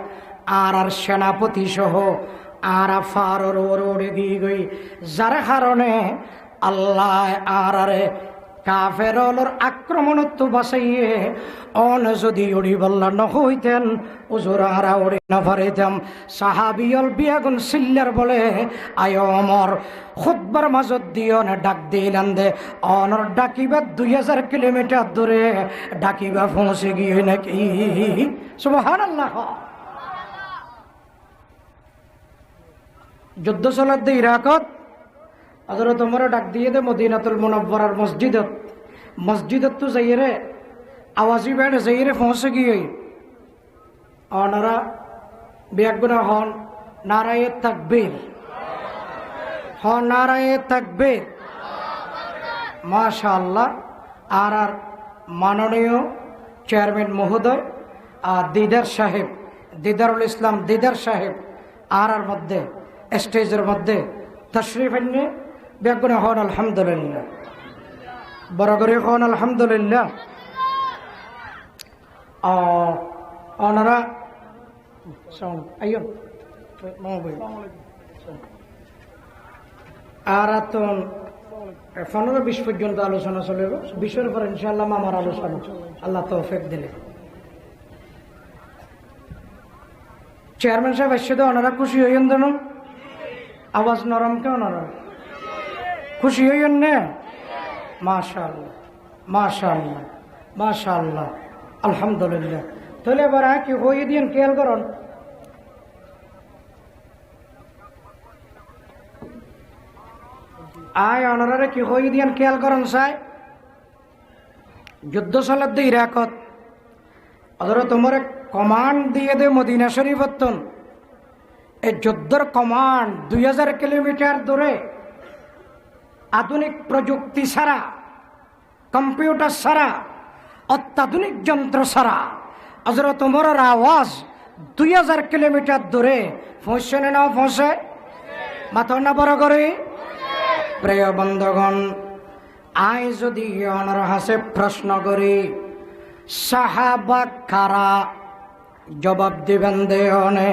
আর সেনাপতি সহ আর ফারর ওরে গিয়ে গই যার কারণে আল্লাহ আরে কাফেরর আক্রমণ তো বাঁচাইয়ে অন যদি উড়ি বল্লা নহইতেন হুজুর আর উড়ি না পারিতাম। সাহাবিয়ল বিয়াগুন সিল্লার বলে আয় অমর খুতবার মাজত দিও না ডাক দিলেন দে অনর ডাকিবা 2000 কিলোমিটার দূরে ডাকিবা পৌঁছে গিয়ে নাকি সুবহানাল্লাহ। যুদ্ধ চলাত দে ইরাকত হযরত ওমর ডাক দিয়ে দে মদিনাতুল মুনাওয়ারার মসজিদত তো যাইরে আওয়াজি বেড়ে যাইরে পৌঁছে গিয়ে অনারা বেগুনা হন নারায়ে তাকবীর হন নারায়ে তাকবীর মাশাআল্লাহ। আর মাননীয় চেয়ারম্যান মহোদয় দিদার সাহেব দিদারুল ইসলাম দিদার সাহেব আর মধ্যে স্টেজের মধ্যে তশরিফ এনে বেগুনা হন আলহামদুলিল্লাহ বড় করে হন আলহামদুলিল্লাহ। ওনারা আর 15-20 পর্যন্ত আলোচনা চলিব, 20-এর পর ইনশাআল্লাহ আমার আলোচনা আল্লাহ তৌফিক দিলে। চেয়ারম্যান সাহেব এসে তো ওনারা খুশি হইয়েন দেন, আওয়াজ নরম কে ওনারা খুশি হইয়েন না? মাশাআল্লাহ মাশাআল্লাহ মাশাআল্লাহ, আলহামদুলিল্লাহ। তাহলে এবার কি হইয়ে দিন, খেয়াল করুন। আয় ওনারা কি হইয়ে দিন, খেয়াল করুন। চাই যুদ্ধ চলত ইরাকত, ওদের তোমার কমান্ড দিয়ে দে মদিনা শরীফতন। এই যুদ্ধের কমান্ড 2000 কিলোমিটার দূরে, আধুনিক প্রযুক্তি ছাড়া, কম্পিউটার ছাড়া, অত্যাধুনিক যন্ত্র ছাড়া ওদের তোমার আওয়াজ 2000 কিলোমিটার দূরে পৌঁছে না পৌঁছে? মাথা না বড় করে। প্রিয় বন্ধুগণ, আয় যদি ওনার হাসে প্রশ্ন করি সাহাবা কারা, জবাব দিবেন দেওয়ানে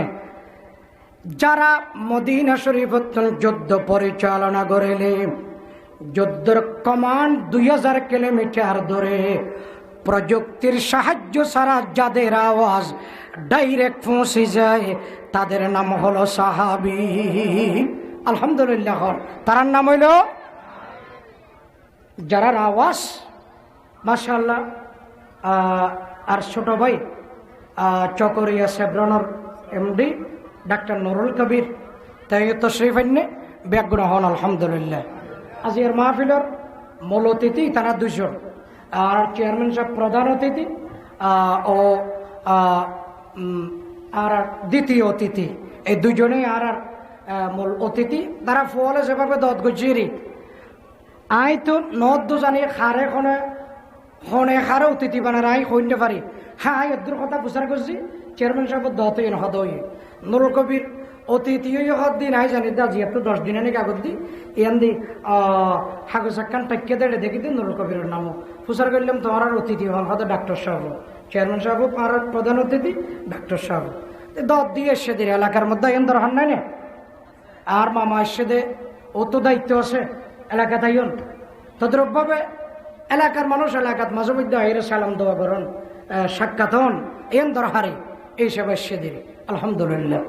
যারা মদিনা শরীফ যুদ্ধ পরিচালনা করিলে, যুদ্ধের কমান্ড 2000 কিলোমিটার দূরে, প্রযুক্তির সাহায্য ছাড়া যাদের আওয়াজ ডাইরেক্ট পৌঁছে যায় তাদের নাম হলো সাহাবী। আলহামদুলিল্লাহ, তার নাম হইল যারা আওয়াজ মাশাআল্লাহ। আর ছোট ভাই চকরিয়া সেব্রনর এমডি ডাক্তার নুরুল কবির, তাই তো শ্রীফান্যে ব্যাগুণ হন আলহামদুলিল্লাহ। আজ এর মাহফিলের মূল অতিথি তারা 2 জন, আর চেয়ারম্যান সাহেব প্রধান অতিথি ও আর দ্বিতীয় অতিথি, এই 2 জনেই আর মূল অতিথি। তারা ফলে সেভাবে দত গজিরি আই তো নদ জানি খারে খনে হনে খারে অতিথি বানার আই হইতে পারি। হ্যাঁ, এদের কথা প্রচার করছি। চেয়ারম্যান সাহেব দতই হদ নুরুল কবির অতিথি হদ দিন আই জানি দা যেহেতু 10 দিন নাকি আগত দি এন দি হাগজ একখান টাইকে দেড়ে দেখি দিন নুরুল কবিরের নামও প্রচার করলাম। তোমার আর অতিথি হন হয়তো ডাক্তার সাহেব, চেয়ারম্যান সাহেব আর প্রধান অতিথি ডাক্তার সাহেব। দত দিয়ে এসে দিন এলাকার মধ্যে এন দরকার নাই না। আর মামা এসে দে ও তো দায়িত্ব আছে এলাকা তাইন তদ্রুপভাবে এলাকার মানুষ এলাকাত মাঝে মধ্যে আইরে সালাম দোয়া করুন, সাক্ষাৎ হন, এন দরহারি এই সেবা এসে দিন আলহামদুলিল্লাহ।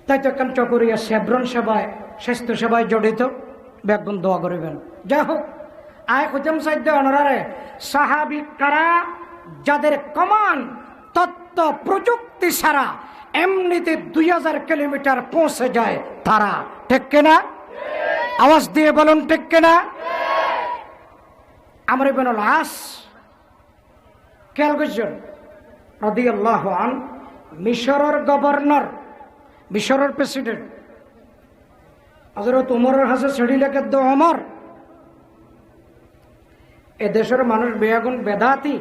তাই তো একখান চকরিয়া সেব্রন সেবায়, স্বাস্থ্য সেবায় জড়িত, ব্যাগুণ দোয়া করিবেন। যাই হোক, আয় খুঁজম সাধ্য অনারে সাহাবী কারা, যাদের কমান তত্ত্ব প্রযুক্তি ছাড়া এমনিতে 2000 কিলোমিটার পৌঁছে যায় তারা। ঠিক কিনা? আওয়াজ দিয়ে বলুন ঠিক কিনা? আমর ইবনে আস খেয়াল করছেন রাদিয়াল্লাহু আন, মিশরের গভর্নর, মিশরের প্রেসিডেন্ট হযরত উমরের হাতে ছড়ি লেখে দো অমর। এ দেশের মানুষ বেয়াগুন বেদাতি,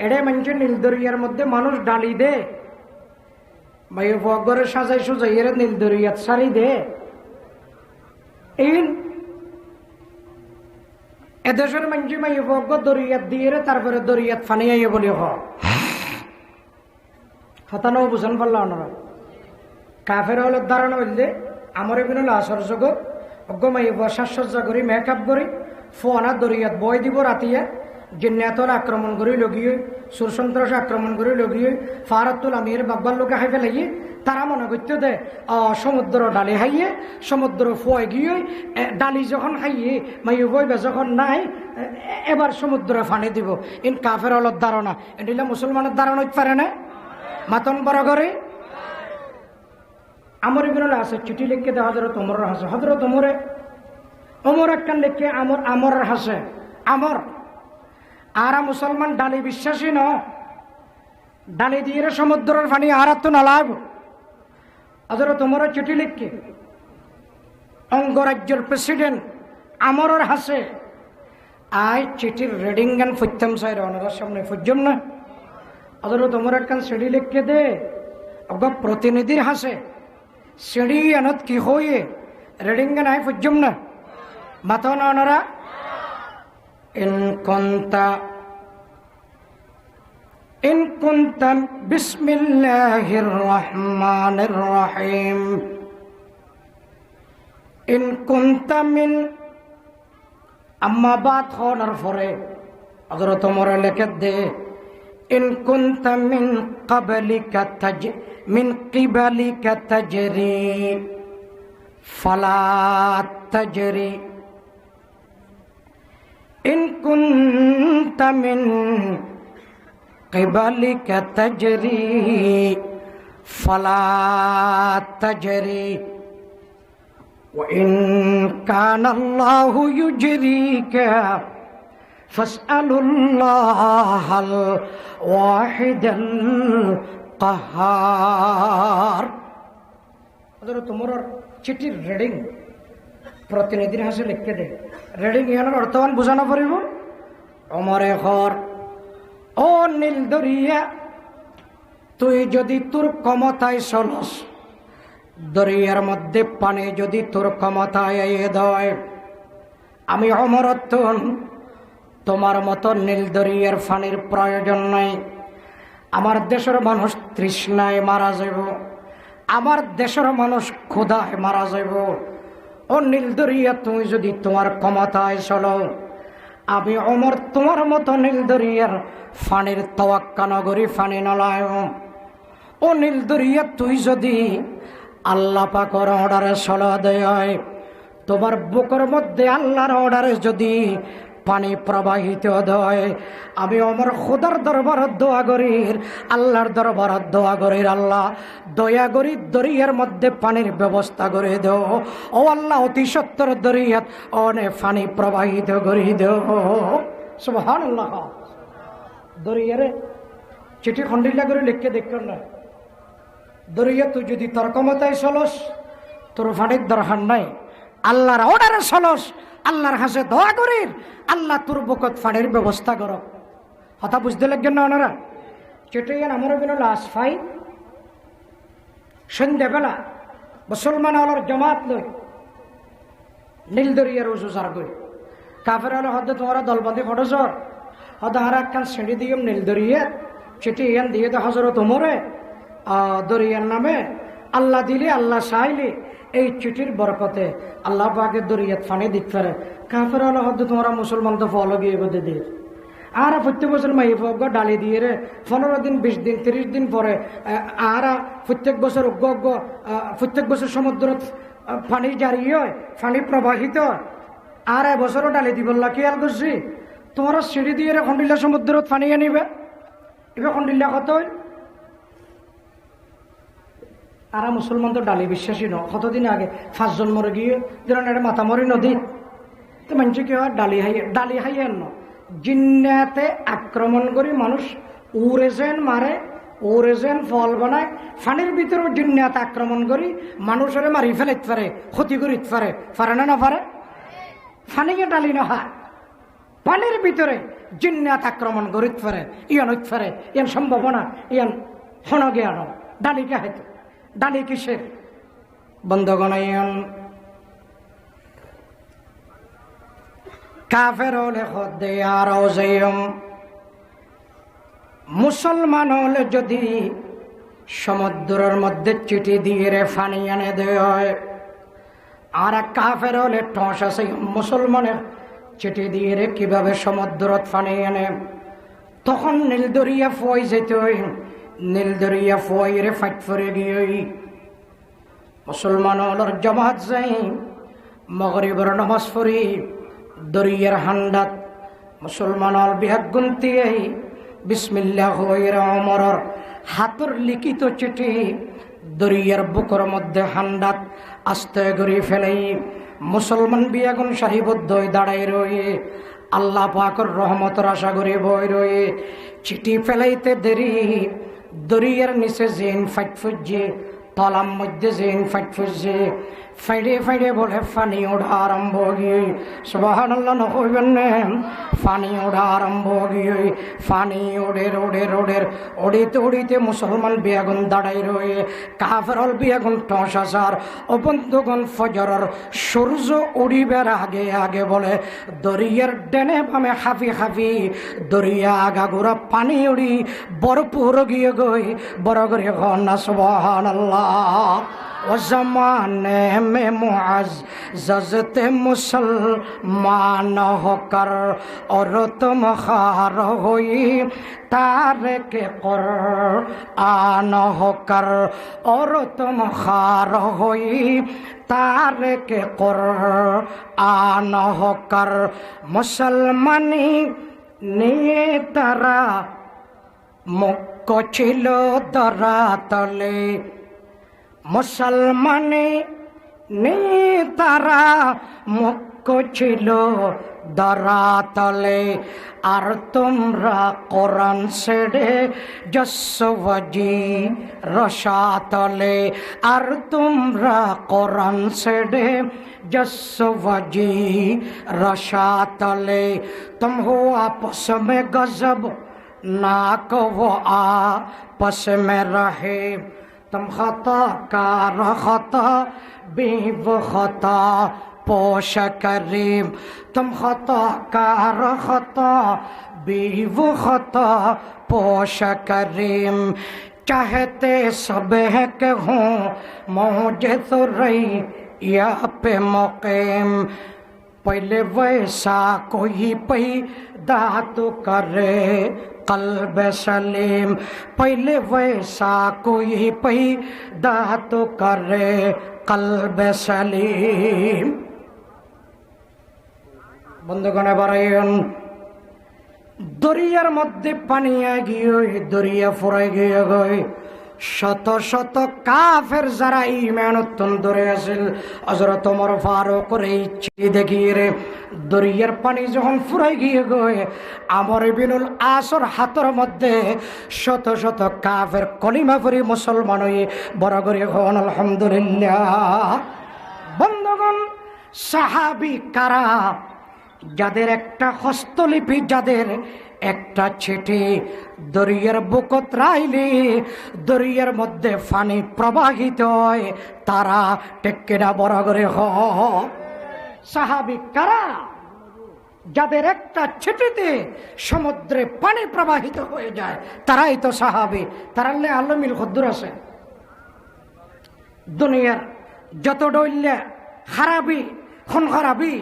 এড়ে মানুষের নীলদরিয়ার মধ্যে মানুষ ডালি দে, ভাই ফগরে সাজাই সুজাই এর নীলদরিয়াত সারি দে। এই এদেশের মানুষ মাই ফগ দরিয়াত দিয়ে তারপরে দরিয়াত ফানিয়ে বলি হতানো বুঝান পারল ওনারা। কাফের হল ধারণা বললে আমার এখানে আসর জগৎ অজ্ঞমাই সাজসজ্জা করি, মেকআপ করি, ফোনা দরিয়াত বয় দিব রাতিয়া, জিন্নাতল আক্রমণ করে লগিয়ে, সুর সন্ত্রাস আক্রমণ করে লগিয়ে, ফারাতুল আমির বাগবার লোকে হাইফে লাগিয়ে তারা মনে করতে দে সমুদ্র ডালি হাইয়ে, সমুদ্র ফয় গিয়ে ডালি যখন হাইয়ে মাইয়ে বইবে যখন নাই এবার সমুদ্র ফানি দিব। ইন কাফের হল ধারণা, এটা মুসলমানের ধারণা হইতে পারে না। মাতন বড় করে আমর ইবনে আছে চিঠি লিখে দে হযরত ওমরের হাসে, হযরত ওমর একখান লিখে আমরের হাসে, আমর আর মুসলমান ডালি বিশ্বাসী ন, ডালি দিয়ে সমুদ্রের পানি আর তো নালাগ। হযরত ওমরের চিঠি লিখে অঙ্গরাজ্যের প্রেসিডেন্ট আমরের হাসে, আই চিঠির রেডিং গান ফুটতাম চাই ওনার সামনে ফুটজম না। হযরত ওমর একখান সিঁড়ি লিখে দে অগ প্রতিনিধির হাসে, সিঁড়ি আনত কি হয়ে রেডিং গান আই ফুটজম না। মাথা না ওনারা ইন কুনতা বিসমিল্লাহির রহমানির রহিম ইন কুনতা মিন আম্মা বাত হওয়ার পরে হযরত ওমর লিখে দে ইন কুনতা মিন কিবালিকা তাজরি ফালা তাজরি ইন কুনতা মিন কিবালিকা তাজরি ফালা তাজরি وإن كان الله يجريك فاسألوا الله الواحد القهار হযরত ওমরের চিঠির রিডিং প্রতিনিধির হাসে লিখতে দে রিডিং এর অর্থবান বোঝানো পড়িব ওমরে ঘর ও নীল দরিয়া তুই যদি তোর ক্ষমতায় চলস দরিয়ার মধ্যে পানি যদি তোর ক্ষমতায় দেয় আমি ওমর তোমার মতো নীল দরিয়ার পানির প্রয়োজন নাই আমার দেশের মানুষ তৃষ্ণায় মারা যাব আমার দেশের মানুষ ক্ষুধায় মারা যাব ও নীল দরিয়া তুমি যদি তোমার ক্ষমতায় চলো আমি ওমর তোমার মতো নীল দরিয়ার পানির তোয়াক্কা নগরী পানি নলায় ও নীল দরিয়া তুই যদি আল্লাহ পাকের অর্ডারে চলা দেয় তোমার বুকের মধ্যে আল্লাহর অর্ডারে যদি পানি প্রবাহিত হয় আমি আমার খোদার দরবারত দোয়া করির আল্লাহর দরবারত দোয়া করির আল্লাহ দয়া করি দরিয়ার মধ্যে পানির ব্যবস্থা করে দেও ও আল্লাহ অতি সত্তর দরিয়াত অনেক পানি প্রবাহিত করে দেও সুবহানাল্লাহ দরিয়ারে চিঠি খন্ডিলা করে লিখকে দেখবেন না দরিয়া তুই যদি তোর ক্ষমতায় চলস তোর পানির দরকার নাই আল্লাহর অর্ডারে চলস আল্লাহর কাছে দোয়া করির আল্লাহ তোর বুকত পানির ব্যবস্থা কর কথা বুঝতে লাগবেন না ওনারা চিঠি আমার বিন লাশ ফাই সন্ধ্যাবেলা মুসলমান আলোর জমাত লই নীল দরিয়ার উজুজার গই কাফের আলো হদ্দ তোমারা দলবন্দি ফটোজর হদ আর একখান সিঁড়ি দিয়ে নীল দরিয়া চিঠি ইয়ান দিয়ে দে হজরত ওমরে দরিয়ার নামে আল্লাহ দিলে আল্লাহ চাইলে এই চিঠির বরকতে আল্লাহ পাকের দরিয়াত ফানি দিতে পারে কাফের আলো হদ্দ তোমরা মুসলমান তো ফলো গিয়ে গদে দিয়ে আর প্রত্যেক বছর মাই ফগ ডালি দিয়ে রে 15 দিন 20 দিন 30 দিন পরে আর প্রত্যেক বছর প্রত্যেক বছর সমুদ্রত পানি জারি হয় পানি প্রবাহিত আর বছরও ডালি দিব খেয়াল করছি তোমরা সিঁড়ি দিয়ে রে খন্ডিল্লা সমুদ্রত পানি আনিবে এবার খন্ডিল্লা কত আর মুসলমান তো ডালি বিশ্বাসী ন কতদিন আগে 5 জন মরে গিয়ে যেন এটা মাথামরি নদী তো মানুষ কি হয় ডালি হাইয়ে ন জিন্নাতে আক্রমণ করি মানুষ উড়েছেন মারে উড়েছেন ফল বানায় ফানির ভিতরে জিন্নাতে আক্রমণ করি মানুষের মারি ফেলাইতে পারে ক্ষতি করিতে পারে না পারে ফানিকে ডালি না হয় পানির ভিতরে জিন্নাত আক্রমণ করিতে পারে ইয়ান হইতে পারে ইয়ান সম্ভাবনা ইয়ান হনগে আনো ডালিকে হয়তো ডালি কিসের বন্ধগণ কাফের হলে হদে আর মুসলমান হলে যদি সমুদ্রের মধ্যে চিঠি দিয়ে রে ফানি এনে দেয় আর কাফের হলে টস আছে মুসলমানের চিঠি দিয়ে রে কিভাবে সমুদ্রত ফানি এনে তখন নীলদরিয়া ফই যেতে নীলদরিয়া ফই রে ফাইট করে গিয়ে মুসলমান হলর জমাত যাই মগরিবর নামাজ পড়ি দরিয়ার হান্ডাত মুসলমান হল বিহাত গুনতি বিসমিল্লাহ ওমরের হাতর লিখিত চিঠি দরিয়ার বুকের মধ্যে হান্ডাত আস্তে করে ফেলাই মুসলমান বিয়াগুন সারিবদ্ধ দাঁড়াই রয়ে আল্লাহ পাকের রহমতের আশা করে বই রয়ে চিঠি ফেলাইতে দেরি দরিয়ার নিচে জেন ফাইট ফুজছে তলাম মধ্যে জেন ফাইট ফুজছে ফাইডে ফাইডে বলে ফানি ওঠা আরম্ভ গিয়ে সুবহানাল্লাহ নকইবেন না ফানি ওঠা আরম্ভ গিয়ে ফানি ওড়ের ওড়িতে মুসলমান বিয়াগুন দাঁড়াই রয়ে কাফেরল বিয়াগুন টস আসার অবন্ধগণ ফজরের সূর্য উড়িবার আগে বলে দরিয়ার ডেনে বামে হাফি দরিয়া আগাগোড়া পানি উড়ি বরপুর গিয়ে গই বড় করে না সুবহানাল্লাহ वो ज़माने में मुअज़्ज़ज़ मुसलमान होकर और तुम खार हुई तारिक कुरआन होकर, और तुम खार हुई तारिक कुरआन होकर। मुसलमानी নিয়ে তারা মুখ্য ছিল ধরাতলে, মুসলমানে নিয়ে তারা মুখ্য ছিল ধরাতলে। আর তোমরা কোরআন ছেড়ে যশোবাজি রসাতলে, আর তোমরা কোরআন ছেড়ে जस्सवजी रशातले। तुम हो आपस में गजब ना को वो आपस में रहे, तुम खता कार खता बीव खता पोश करीम, तुम खता कार खता बीव खता पोश करीम। चाहते सब है कि हूँ मुझे तो रही या पे मुक़ीम, पहले वैसा कोई पैदा तो करे कल्ब सलीम, पहले वैसा कोई पैदा तो करे कल्ब सलीम। বন্ধুগণে বাড়াইন, দরিয়ার মধ্যে পানি গিয়ে দরিয়া ফুরাই গিয়ে গই শত শত কাফের যারা ঈমানতন ধরে আছিল, হযরত ওমর ফারুক রে চিঠি দেখিয়ে রে দরিয়ার পানি যখন ফুরাই গিয়ে গয়, আমর ইবনুল আসর হাতের মধ্যে শত শত কাফের কলিমা পড়ি মুসলমান হয়ে বড় করে হন আলহামদুলিল্লাহ। বন্ধুগণ, সাহাবী কারা? যাদের একটা হস্তলিপি, যাদের একটা চিঠি দরিয়ার বুকত রাইলে দরিয়ার মধ্যে পানি প্রবাহিত হয়, তারা টেক্কেরা বড় করে সাহাবী কারা? যাদের একটা চিঠিতে সমুদ্রে পানি প্রবাহিত হয়ে যায়, তারাই তো সাহাবী। তারা আল্লামিল খদ্দুর আছে। দুনিয়ার যত ডইল্লা খারাপি, খুন খারাপি,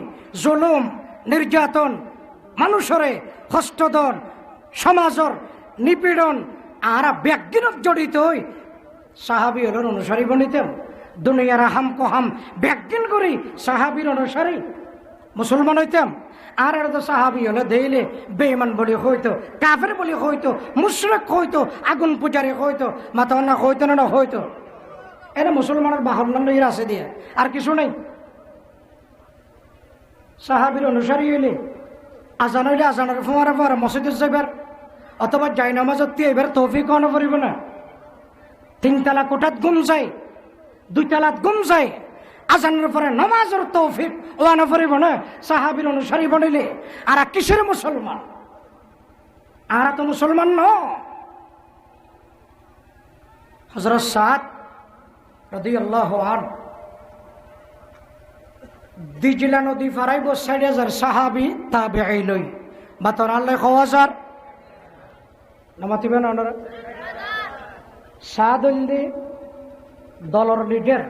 জুলুম, নির্যাতন, মানুষরে হস্তদন, সমাজর নিপীড়ন আর ব্যক্তিনত জড়িত হই সাহাবী হলেন অনুসারী বনিতেম। দুনিয়ার হাম কহাম ব্যক্তিন করি সাহাবীর অনুসারী মুসলমান হইতাম। আর তো সাহাবী হলে দেইলে বেঈমান বলি হইতো, কাফের বলি হইতো, মুশরিক হইতো, আগুন পূজারি হইতো, মাথা না হইতো না হইতো। এরা মুসলমানের বাহন আছে দিয়ে আর কিছু নেই। সাহাবীর অনুসারী হইলে আজান হইলে আজানের ফোয়ারে পরে মসজিদে যাইবার অথবা যাই নামাজত এবার তৌফিক অন করিব না। তিনতলা কোঠাত গুম যায়, দুইতলাত গুম যায়, আজানের পরে নামাজের তৌফিক ওয়ান করিব না। সাহাবীর অনুসারী বনিলে আর কিসের মুসলমান? আর তো মুসলমান ন। হযরত সাদ রাদিয়াল্লাহু আনহু দিজলা নদী ফারাইব ৬০,০০০ সাহাবী তাবেঈ লই বাতন আল্লাহ ১,০০০ নামাতিবেন ওনারা। সাদ হইলে দলর লিডার,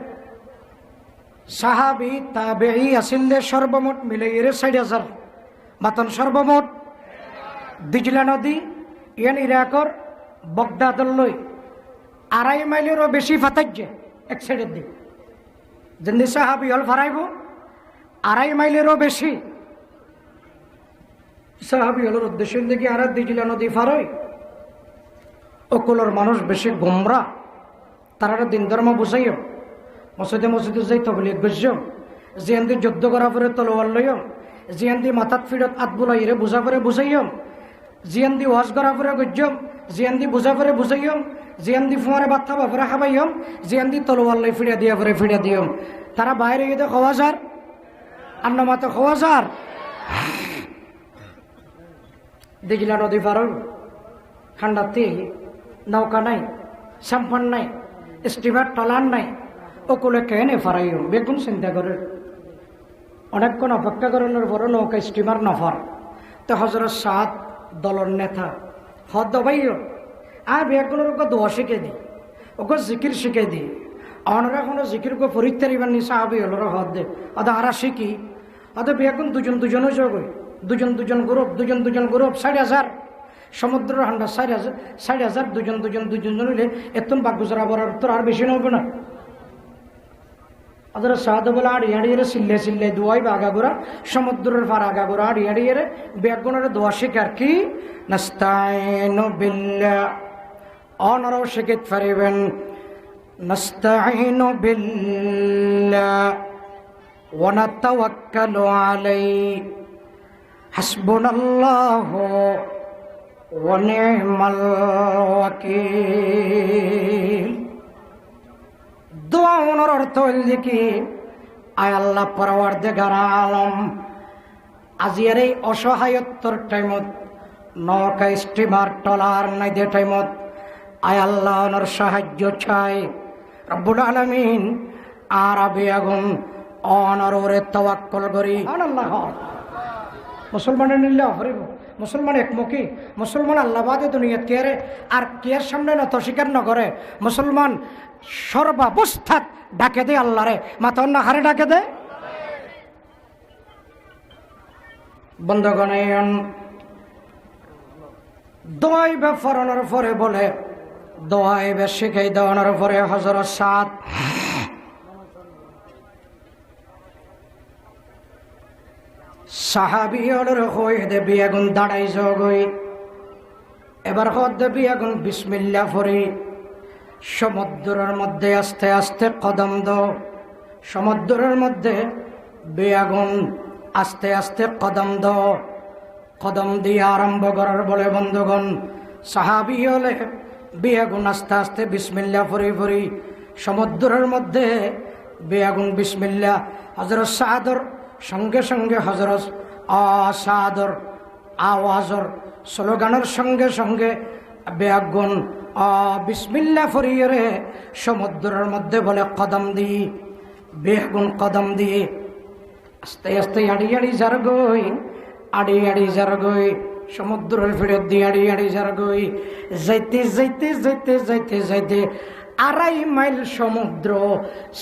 সাহাবী তাবেঈ আসিল সর্বমোট মিলে ৬০,০০০ বাতন সর্বমোট। দিজলা নদী ইয়ান ইরাকর বগদাদর লই ২.৫ মাইলেরও বেশি ফাতাইছে এক সাইডের দিক। যেন সাহাবী হল ফারাইব ২.৫ মাইলেরও বেশি সাহাবী হলের উদ্দেশ্যের দিকে আর দিজলা নদী ফারই। অকুলর মানুষ বেশি গোমরা, তারা দিন ধর্ম বুঝাইও, মসজিদে মসজিদে যাই তবলিগ বুঝিও, জিয়ান্দি যুদ্ধ করা পরে তলোয়ার লইও, জিয়ান্দি মাথাত ফিরত আত বুলাইরে বুঝা পরে বুঝাইও, জিয়ান্দি ওয়াজ করা পরে গজ্জম, জিয়ান্দি বুঝা পরে বুঝাইও, জিয়ান্দি ফুয়ারে বাচ্চা বাপরে খাবাইও, জিয়ান্দি তলোয়ার লাই ফিরিয়া দিয়া পরে ফিরিয়া দিও। তারা বাইরে গিয়ে ১,০০০ আর নামাতে ১,০০০ দিজলা নদী পার ঠান্ডাতে নৌকা নাই, সাম্পান নাই, স্টিমার টলান নাই, ওকুলে কেনে ফারাইও বেগুন চিন্তা করে অনেকক্ষণ অপেক্ষা করানোর পর নৌকা স্টিমার নফার। তো হযরত সাদ দলর নেতা হদ ভাইও আর বেগুনের ওকে দোয়া শিখে দিই, ওকে জিকির শিখে দিই, অনরা কোনো জিকির কো ফরিত্তারি বানি সাহাবি হলো হদ দে আদা আরা শিখি আদা বিয়াকুন দুজন দুজন হয়ে যাবে দুজন গ্রুপ 60,000 সমুদ্রের হান্ডা 60,000 দুজন হইলে এতন বাক গুজরা বরার তোর আর বেশি নবে না ಅದರ ಸಾಧುಬಲ ಆಡಿ ಅಡಿಯರೆ ಸಿಲ್ಲೆ ದುವಾಯಿ ಆಗಾಗುರ ಸಮುದ್ರದ ಫಾರ ಆಗಾಗುರ ಆಡಿ ಅಡಿಯರೆ ಬೇಗುಣರ ದುವಾ ಶಿಕಾರ್ কি নাস্তাইনু বিল্লাহ অনরও শিখিত পারিবেন নাস্তাইনু বিল্লাহ ওয়া নাতাওয়াক্কালু আলাইহি হাসবুনাল্লাহু ওয়া নি'মাল ওয়াকিল দোয়া ওনার অর্থ হইল কি আয় আল্লাহ পরওয়ারদিগার আলম আজিয়ার এই অসহায়ত্বর টাইমত নৌকা স্টিমার টলার নাই দে টাইমত আয় আল্লাহ ওনার সাহায্য চাই রব্বুল আলামিন আর আবে আগুন অনর ওরে তাওয়াক্কুল করি আল্লাহ মুসলমানের নিল্লা হরিব মুসলমান একমুখী মুসলমান আল্লাহবাদে দুনিয়াত কেয়ারে আর কেয়ার সামনে নত স্বীকার নকরে মুসলমান সর্বাবস্থাত ডাকে দে আল্লাহরে মাথা অন্য হারে ডাকে দে বন্ধগণ দোয়াইবে ফরানোর পরে বলে দোয়াইবে শিখাই দেওয়ানোর পরে হযরত সাদ সাহাবিয়র হয়ে দেবী আগুন দাঁড়াই জগই এবার হদ দেবী আগুন বিসমিল্লাহ ফরি সমুদ্রের মধ্যে আস্তে আস্তে কদম দাও সমুদ্রের মধ্যে বেআগুন আস্তে আস্তে কদম দাও কদম দিয়ে আরম্ভ করার বলে বন্ধুগণ সাহাবি হলে বেআগুন আস্তে আস্তে বিসমিল্লাহ ফরি সমুদ্রের মধ্যে বেআগুন বিসমিল্লাহ হযরত সাদর সঙ্গে সঙ্গে হযরত সাদর আওয়াজর স্লোগানের সঙ্গে সঙ্গে বেআগুন বিসমিল্লাহ ফরিয়ে সমুদ্রের মধ্যে বলে কদম দিয়ে বেআগুন কদম দিয়ে আস্তে আস্তে আড়ি যার গই সমুদ্রের ফিরত দিয়ে আড়ি যার গই যাইতে 2.5 মাইল সমুদ্র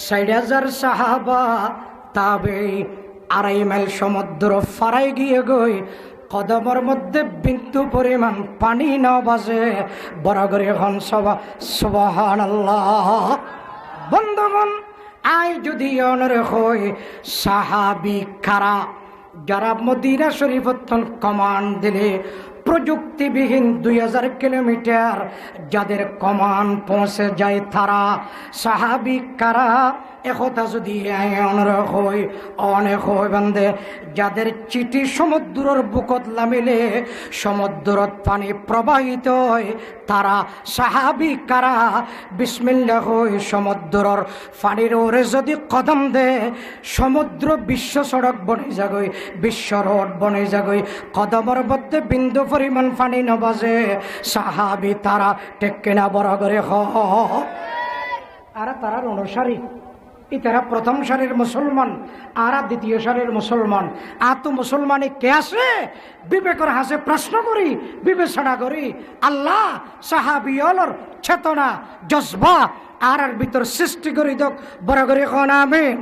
60,000 সাহাবা তাবে 2.5 মাইল সমুদ্র ফারাই গিয়ে গই কদমের মধ্যে বিন্দু পরিমাণ পানি না বাজে বড় করে হন সুবহানাল্লাহ বন্ধুগণ আই যদি অনরে হই সাহাবী কারা যারা মদিনা শরীফত কমান্ড দিলে প্রযুক্তিবিহীন 2000 কিলোমিটার যাদের কমান পৌঁছে যায় তারা সাহাবী কারা একথা যদি অনরক হয় অনেক হয় বান্ধে যাদের চিঠি সমুদ্রের বুকত নামিলে সমুদ্রত পানি প্রবাহিত হয় তারা সাহাবী কারা বিসমিল্লাহ হয় সমুদ্রের পানির ওরে যদি কদম দে সমুদ্র বিশ্ব সড়ক বনে যাগই বিশ্ব রোড বনে যাগই কদমের মধ্যে বিন্দু পরিমাণ পানি নবাজে সাহাবী তারা টেকেনা বড় করে আর তারার অনুসারী ইতারা প্রথম সারির মুসলমান আর দ্বিতীয় সারির মুসলমান আর তো মুসলমানে কে আছে বিবেকের হাসে প্রশ্ন করি বিবেচনা করি আল্লাহ সাহাবিয়লর চেতনা জজবা আর ভিতর সৃষ্টি করি দক বড় করে কোন আমিন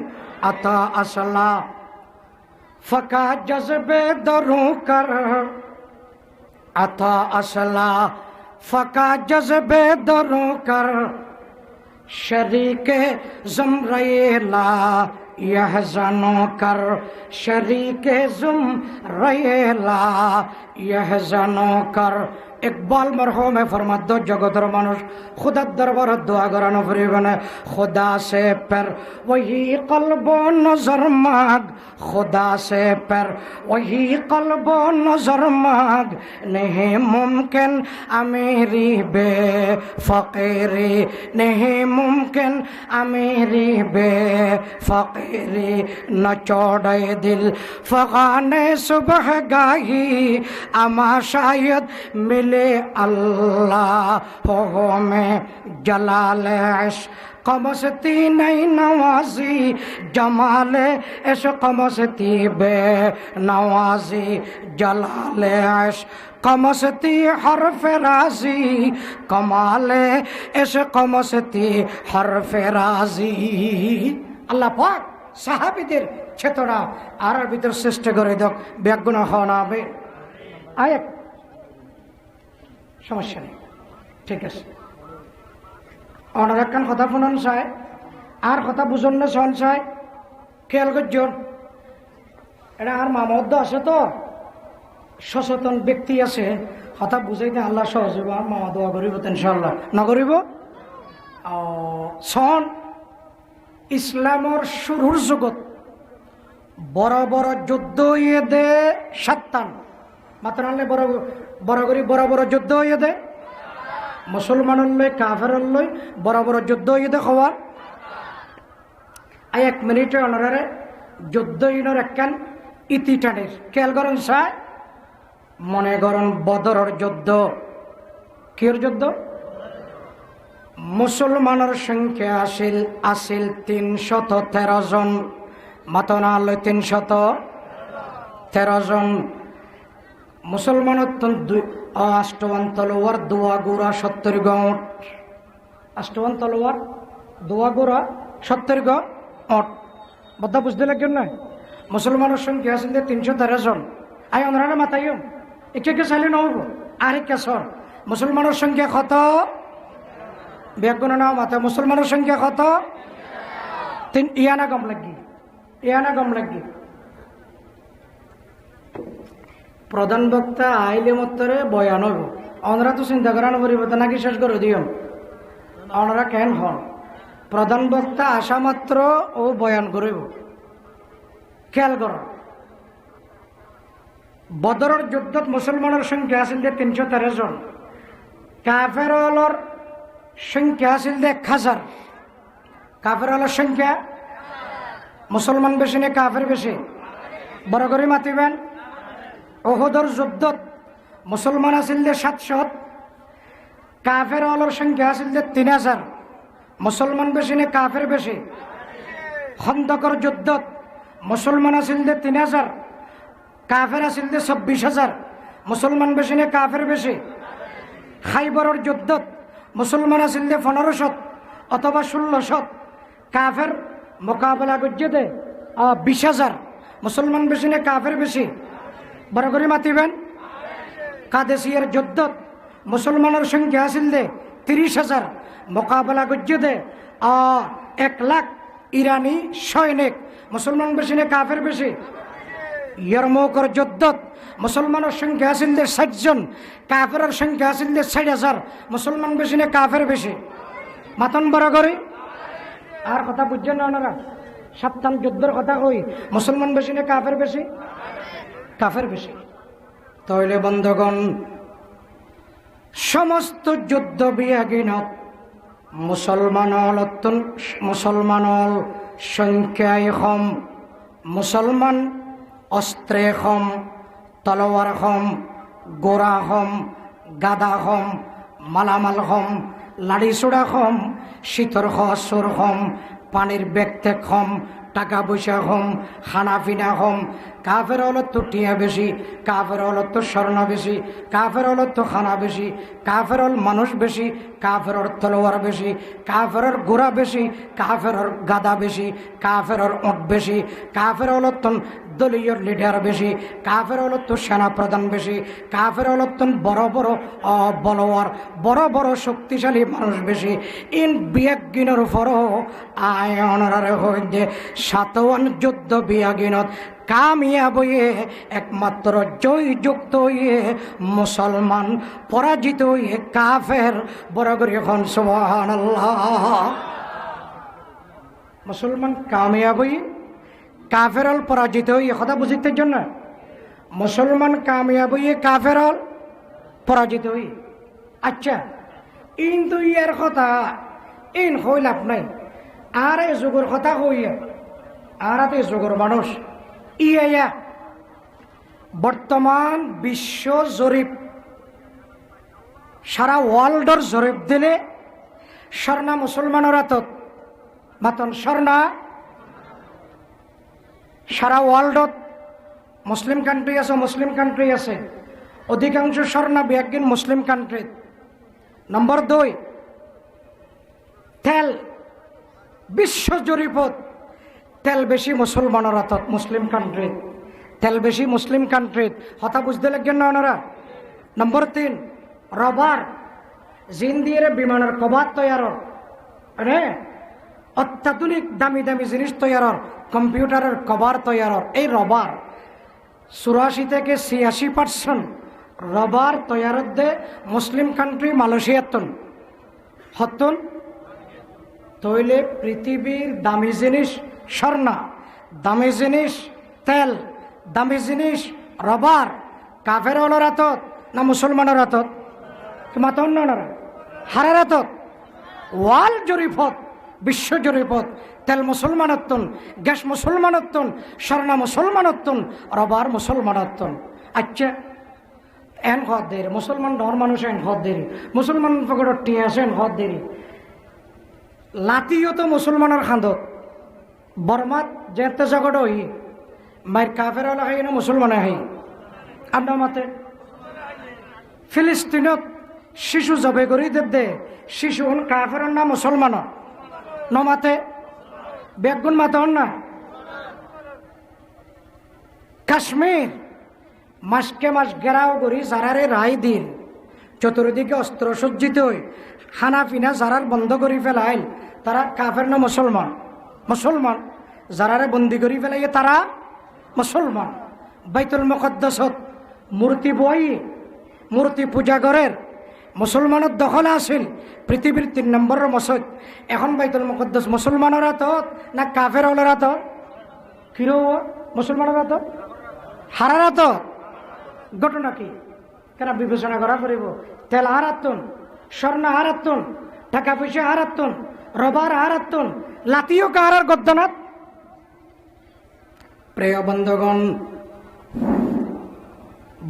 আতা আসলা ফাকা জজবে দরু কর আতা আসলা ফাকা জজবে দরু কর शरीके ज़ुमरेला यहज़नो कर शरीके ज़ुमरेला यहज़नो कर इकबाल मरहूम फरमात दो जगतर मानुष खुदा दरबार दुआ करानो फरीबन खुदा से पर वही कल्बो नजर माग खुदा से पर वही कल्बो नजर माग नहीं मुमकिन अमीरी बे फ़कीरी नहीं मुमकिन अमीरी बे फ़कीरी न चौड़े दिल फ़गाने सुबह गाही अमा शायद मिले अल्लाह हो में जलाल इश्क कमसती नहीं नवाजी जमाले ऐश कमसती बे नवाजी जलाले ऐश कमसती हरफ राजी कमाले ऐश कमसती हरफ राजी। আল্লাহ পাক সাহাবীদের চেতনা আর ভিতর সৃষ্টি করে দাও ব্যাগুণ হবে আয় সমস্যা নেই ঠিক আছে। অনার একখান কথা শুনন চায় আর কথা বুঝন না শোন চায় খেয়াল করজন এটা আর মামদ্দ আছে তো সচেতন ব্যক্তি আছে কথা বুঝাইতে আল্লাহ সহজ হইব আর মামা দোয়া করিব ইনশাআল্লাহ নকরিব শোন ইসলামর শুরুর জগৎ বড় বড় যুদ্ধ ইয়ে দে সাত্তান মাত্র আনলে বড় বড় করে বড় বড় যুদ্ধ ইয়ে দে মুসলমানের লই কাফেরের লই বড় বড় যুদ্ধ ইয়ে দে হওয়ার আই 1 মিনিটে অনারে যুদ্ধ ইনোর একখান ইতি টানের খেয়াল করেন চায় মনে করেন বদরের যুদ্ধ কির যুদ্ধ মুসলমানের সংখ্যা আসিল 313 জন মাতনা লই 313 জন মুসলমানের আষ্টওয়ান তলোয়ার দোয়া গোড়া 70 গট আষ্টওয়ান তলোয়ার দোয়া গোড়া 70 গট বদ্ধ বুঝতে লাগেন না মুসলমানের সংখ্যা আসিল 313 জন আই ওনারা মাতাইও একে চাইলে নহব আর একে সর মুসলমানের সংখ্যা কত ব্যাগুণ নাও মাথা মুসলমানের সংখ্যা কত ইয়ানা গম লাগি প্রধান বক্তা আইলে মতরে বয়ান হইব ওনারা তো চিন্তা করানো করিব নাকি শেষ করে দিও ওনারা কেন হন প্রধান বক্তা আসা মাত্র ও বয়ান করিব খেয়াল কর বদরের যুদ্ধত মুসলমানের সংখ্যা আসিল 313 জন কাফেরর সংখ্যা আসিল 1000 কাফেরর সংখ্যা মুসলমান বেশি না কাফের বেশি বড় করে মাতিবেন ওহদর যুদ্ধত মুসলমান আসিল 700 কাফেরর সংখ্যা আসিল 3000 মুসলমান বেশি না কাফের বেশি খন্দকর যুদ্ধত মুসলমান আসিল 3000 কাফের আসিল 24000 মুসলমান বেশি না কাফের বেশি খাইবরের যুদ্ধত মুসলমান আসিল 1500 অথবা 1600 কাফের মোকাবেলা করছে 20000 মুসলমান বেশি না কাফের বেশি বড় করে মাতিবেন কাদেসিয়ার যুদ্ধত মুসলমানের সংখ্যা আসিল 30000 মোকাবেলা করছে 1 লাখ ইরানি সৈনিক মুসলমান বেশি না কাফের বেশি ইয়ারমুকের যুদ্ধত মুসলমানের সংখ্যা আসিল 60 জন কাফেরের সংখ্যা আসিল 60,000 মুসলমান বেশি না কাফের বেশি মাতন বড় করে আর কথা বুঝছেন না ওনারা সাবধান যুদ্ধের কথা কই মুসলমান বেশি না কাফের বেশি কাফের বেশি তাহলে বন্ধুগণ সমস্ত যুদ্ধ বিয়াগিনত মুসলমানল সংখ্যায় কম মুসলমান অস্ত্রে কম তলোয়ার কম গোড়া কম গাদা কম মালামাল কম লাড়ি চূড়া কম শীতর সুর কম পানির ব্যক্তি কম টাকা পয়সা কম খানা পিনা কম কাফের হলো তো টিয়া বেশি কাফের হলো তো স্বর্ণ বেশি কাফের হলো তো খানা বেশি কাফের হল মানুষ বেশি কাফের তলোয়ার বেশি কাফের গোড়া বেশি কাফের গাদা বেশি কাফের উট বেশি কাফের হলো তো দলীয় লিডার বেশি কাফের হলো তো সেনা প্রধান বেশি কাফের হলো তো বড় বড় বলোয়ার বড় বড় শক্তিশালী মানুষ বেশি ইন বিয়াগিনের উপরও আয়নার হইতে সাতওয়ান যুদ্ধ বিয়াগিনত কামিয়াব হয়ে একমাত্র জয়যুক্ত হয়ে মুসলমান পরাজিত হয়ে কাফের বড় করে এখন সুবহানাল্লাহ মুসলমান কামিয়াব হয়ে কাফের পরাজিত হয়ে কথা বুঝিতে জন্য মুসলমান কামিয়াব হয়ে কাফের পরাজিত হয়ে আচ্ছা কিন্তু ইয়ার কথা ইন হইল আপনাই আর এই যুগের কথা হইয়া আর এই যুগের মানুষ ইয়া বর্তমান বিশ্ব জরিপ সারা ওয়ার্ল্ডর জরিপ দিলে স্বর্ণা মুসলমানের হাতত মাতন স্বর্ণা সারা ওয়ার্ল্ডত মুসলিম কান্ট্রি আছে অধিকাংশ স্বর্ণা বিয়াগিন মুসলিম কান্ট্রি। নম্বর 2, তেল বিশ্ব জরিপত তেল বেশি মুসলমানের হাতত মুসলিম কান্ট্রি, তেল বেশি মুসলিম কান্ট্রি, হতা বুঝতে লাগবেন না ওনারা। নম্বর 3, রবার জিন দিয়ে বিমানের কভার তৈয়ারর, হ্যাঁ অত্যাধুনিক দামি দামি জিনিস তৈয়ারর, কম্পিউটারের কভার তৈয়ারর। এই রবার 84 থেকে 86% রবার তৈয়ারত দে মুসলিম কান্ট্রি মালয়েশিয়াতন হতন। তৈলে পৃথিবীর দামি জিনিস স্বর্ণা, দামি জিনিস তেল, দামি জিনিস রবার কাফের হলোর হাতত না মুসলমানের হাতত? মাত অন্যরা হারার হাতত। ওয়াল জরিপত বিশ্ব জরিপত তেল মুসলমানত্তন, গ্যাস মুসলমানত্তন, স্বর্ণা মুসলমানত্তন, রবার মুসলমানত্তন। আচ্ছা এন হদ দেরি মুসলমান ধর মানুষ এন হদ দেরি মুসলমান পকেটত টিয়ে আছে এন হদ দেরি লাতিও তো মুসলমানের খান্দত বর্মাত যেতে জগত হই মায়ের কাফের হলে হাই না মুসলমানে হাই আপনার মতে। ফিলিস্তিনত শিশু জবে করি দে শিশু কাফের না মুসলমান নমাতে বেগুন মাতন না। কাশ্মীর মাসকে মাস গেরাও করি যারারে রায় দিন চতুর্দিকে অস্ত্র সজ্জিত হই খানা পিনা যারার বন্ধ করি ফেলাইল তারা কাফের না মুসলমান? মুসলমান। যারারে বন্দি করি ফেলাই তারা মুসলমান। বাইতুল মুকদ্দাসত মূর্তি বই মূর্তি পূজা করের মুসলমানের দখলে আছিল পৃথিবীর 3 নম্বরের মসজিদ। এখন বাইতুল মুকদ্দাস মুসলমানের হাতত না কাফের হলের হাতত? কিরো মুসলমানের হাতত হারার হাতত? ঘটনা কি কেন বিবেচনা করা করিব? তেল হারাতন, স্বর্ণ হারাতন, টাকা পয়সা হারাতন, রবার হারাতন, লাতিও কাহারার গদ্দনাথ। প্রিয় বন্ধুগণ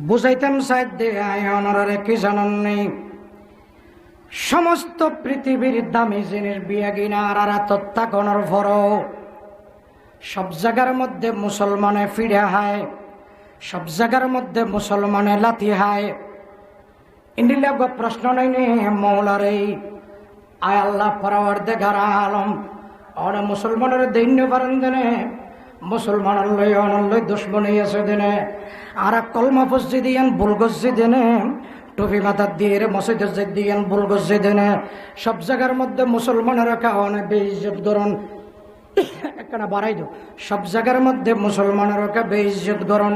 বুঝাইতাম সাইডে আয়নরে কি জানান নেই সমস্ত পৃথিবীর দামি জিনিস বিয়া কিনার আর তত্ত্বাগণর ভর সব জায়গার মধ্যে মুসলমানে ফিরে হায়, সব জায়গার মধ্যে মুসলমানে লাথি হায়। ইন্দিলা প্রশ্ন নাই নে মৌলারে আয় আল্লাহ পরওয়ারদিগার আলম আর মুসলমানের দৈন্য পারেন দেনে মুসলমানের লয় অনলয় দুশ্মনী আছে দেনে আর কলমা পসজি দিয়েন বুলগজি দেনে টুপি মাথার দিয়ে মসজিদ দিয়েন বুলগজি দেনে সব জায়গার মধ্যে মুসলমানের কারণে বেইজ্জত গরণ একখানা বাড়াই দো সব জায়গার মধ্যে মুসলমানের বেইজ্জত গরণ।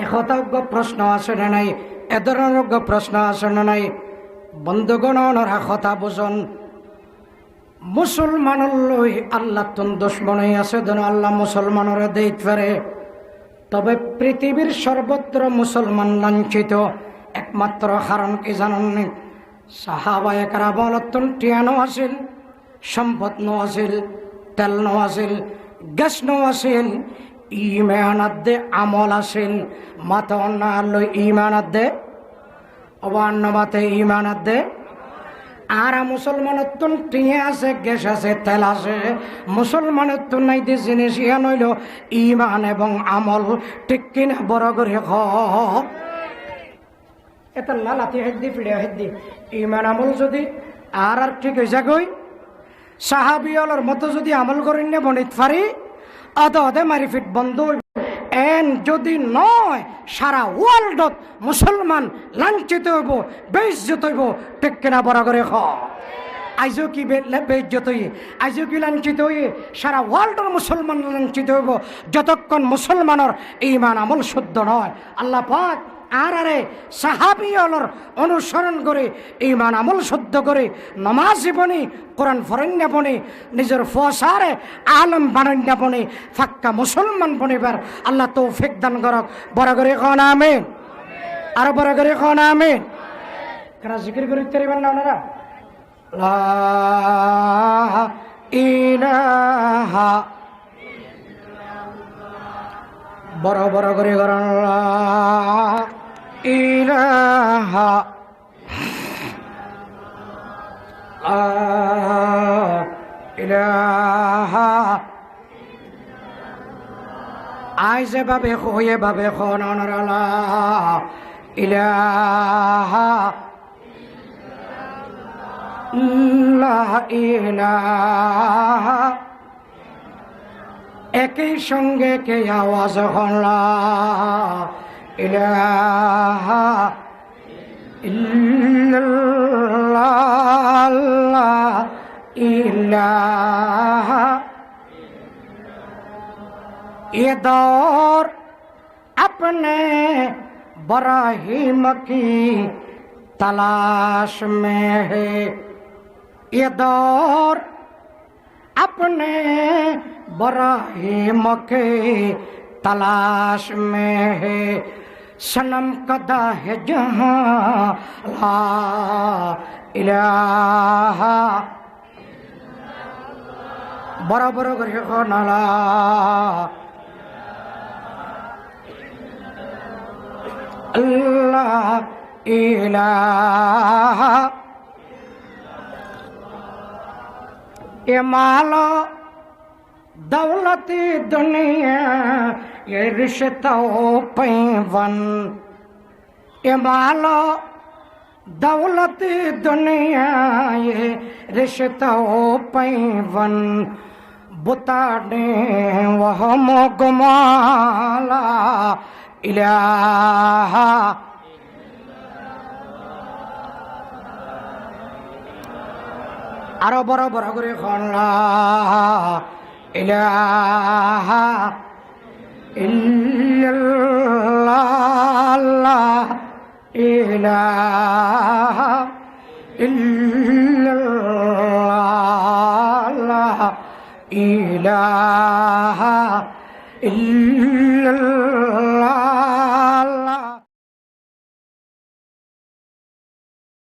একতাজ্ঞ প্রশ্ন আছে না নাই? এ ধরনের প্রশ্ন আছে না নাই? বন্ধুগণ ওনারা কথা বুঝন মুসলমানের লই আল্লাহ তুন দুশ্মনী আছে দেন আল্লাহ মুসলমানের দেইত পারে। তবে পৃথিবীর সর্বত্র মুসলমান লাঞ্ছিত একমাত্র কারণ কি জানেননি? সাহাবায়ে কেরাম টিয়ানো আছিল, সম্পদ নো আছিল, তেল নো আছিল, গ্যাস নো আছিল, ইমানাত দে আমল আছিল। মাথা অন্য লই ইমানাত দে অবান্ন মাতে ইমানাত দে আর মুসলমানত টিয়ে আছে, গ্যাস আছে, তেল আছে। মুসলমানত নাই যে জিনিস ইয়া নইল ইমান এবং আমল। ঠিক কিনা বড় করে এটা লালাতি হেদি পিড়ে হেদি ইমান আমল যদি আর ঠিক হয়ে যাগই সাহাবিয়লের মতো যদি আমল করেন না বনিত পারি অদে মারিফিট বন্ধ এন যদি নয় সারা ওয়ার্ল্ডত মুসলমান লাঞ্ছিত হইব, বেইজ্জত হইব। ঠিক কিনা বড় করে আইজও কি বেইজ্জত হই, আইজও কি লাঞ্ছিত হই? সারা ওয়ার্ল্ডের মুসলমান লাঞ্ছিত হইব যতক্ষণ মুসলমানের ঈমান আমল শুদ্ধ নয়। আল্লাহ পাক আরে সাহাবিয়লর অনুসরণ করে ঈমান আমল শুদ্ধ করে নমাজ জীবনী কোরআন ফরণ্যা বনে নিজের ফসারে আলম বানান্যা বনে ফাক্কা মুসলমান বনিবার আল্লাহ তৌফিক দান করক। বড় করে কোন আমিন, আরো বড় করে কোন আমিন। কেন জিকির করে পারিবেন না ওনারা? লা ইলাহা বড় বড় করে করেন লা ইলাহা ইলাহা আই যেভাবে হয়ে ভাবে খননরালা ইলাহা লা ইলাহা একই সঙ্গে কে আওয়াজ হলা ইলাহা ইল্লাল্লাহ ইলাহা ये दौर अपने बराहीम की तलाश में है ये दौर अपने बराहीम के तलाश में है सनम कदा है जहाँ ला इलाहा बराबर करे नाला अल्लाह इलाहा ये मालो दौलती दुनिया ये रिश्ता पैवन ये मालो दौलती दुनिया ये रिश्ता पैवन बुताने वह मोगमाला इलाहा आरो बड़ बड़ करे खनला इलाहा इल्लाल्लाह इलाहा इल्लाल्लाह इलाहा इल्लाल्लाह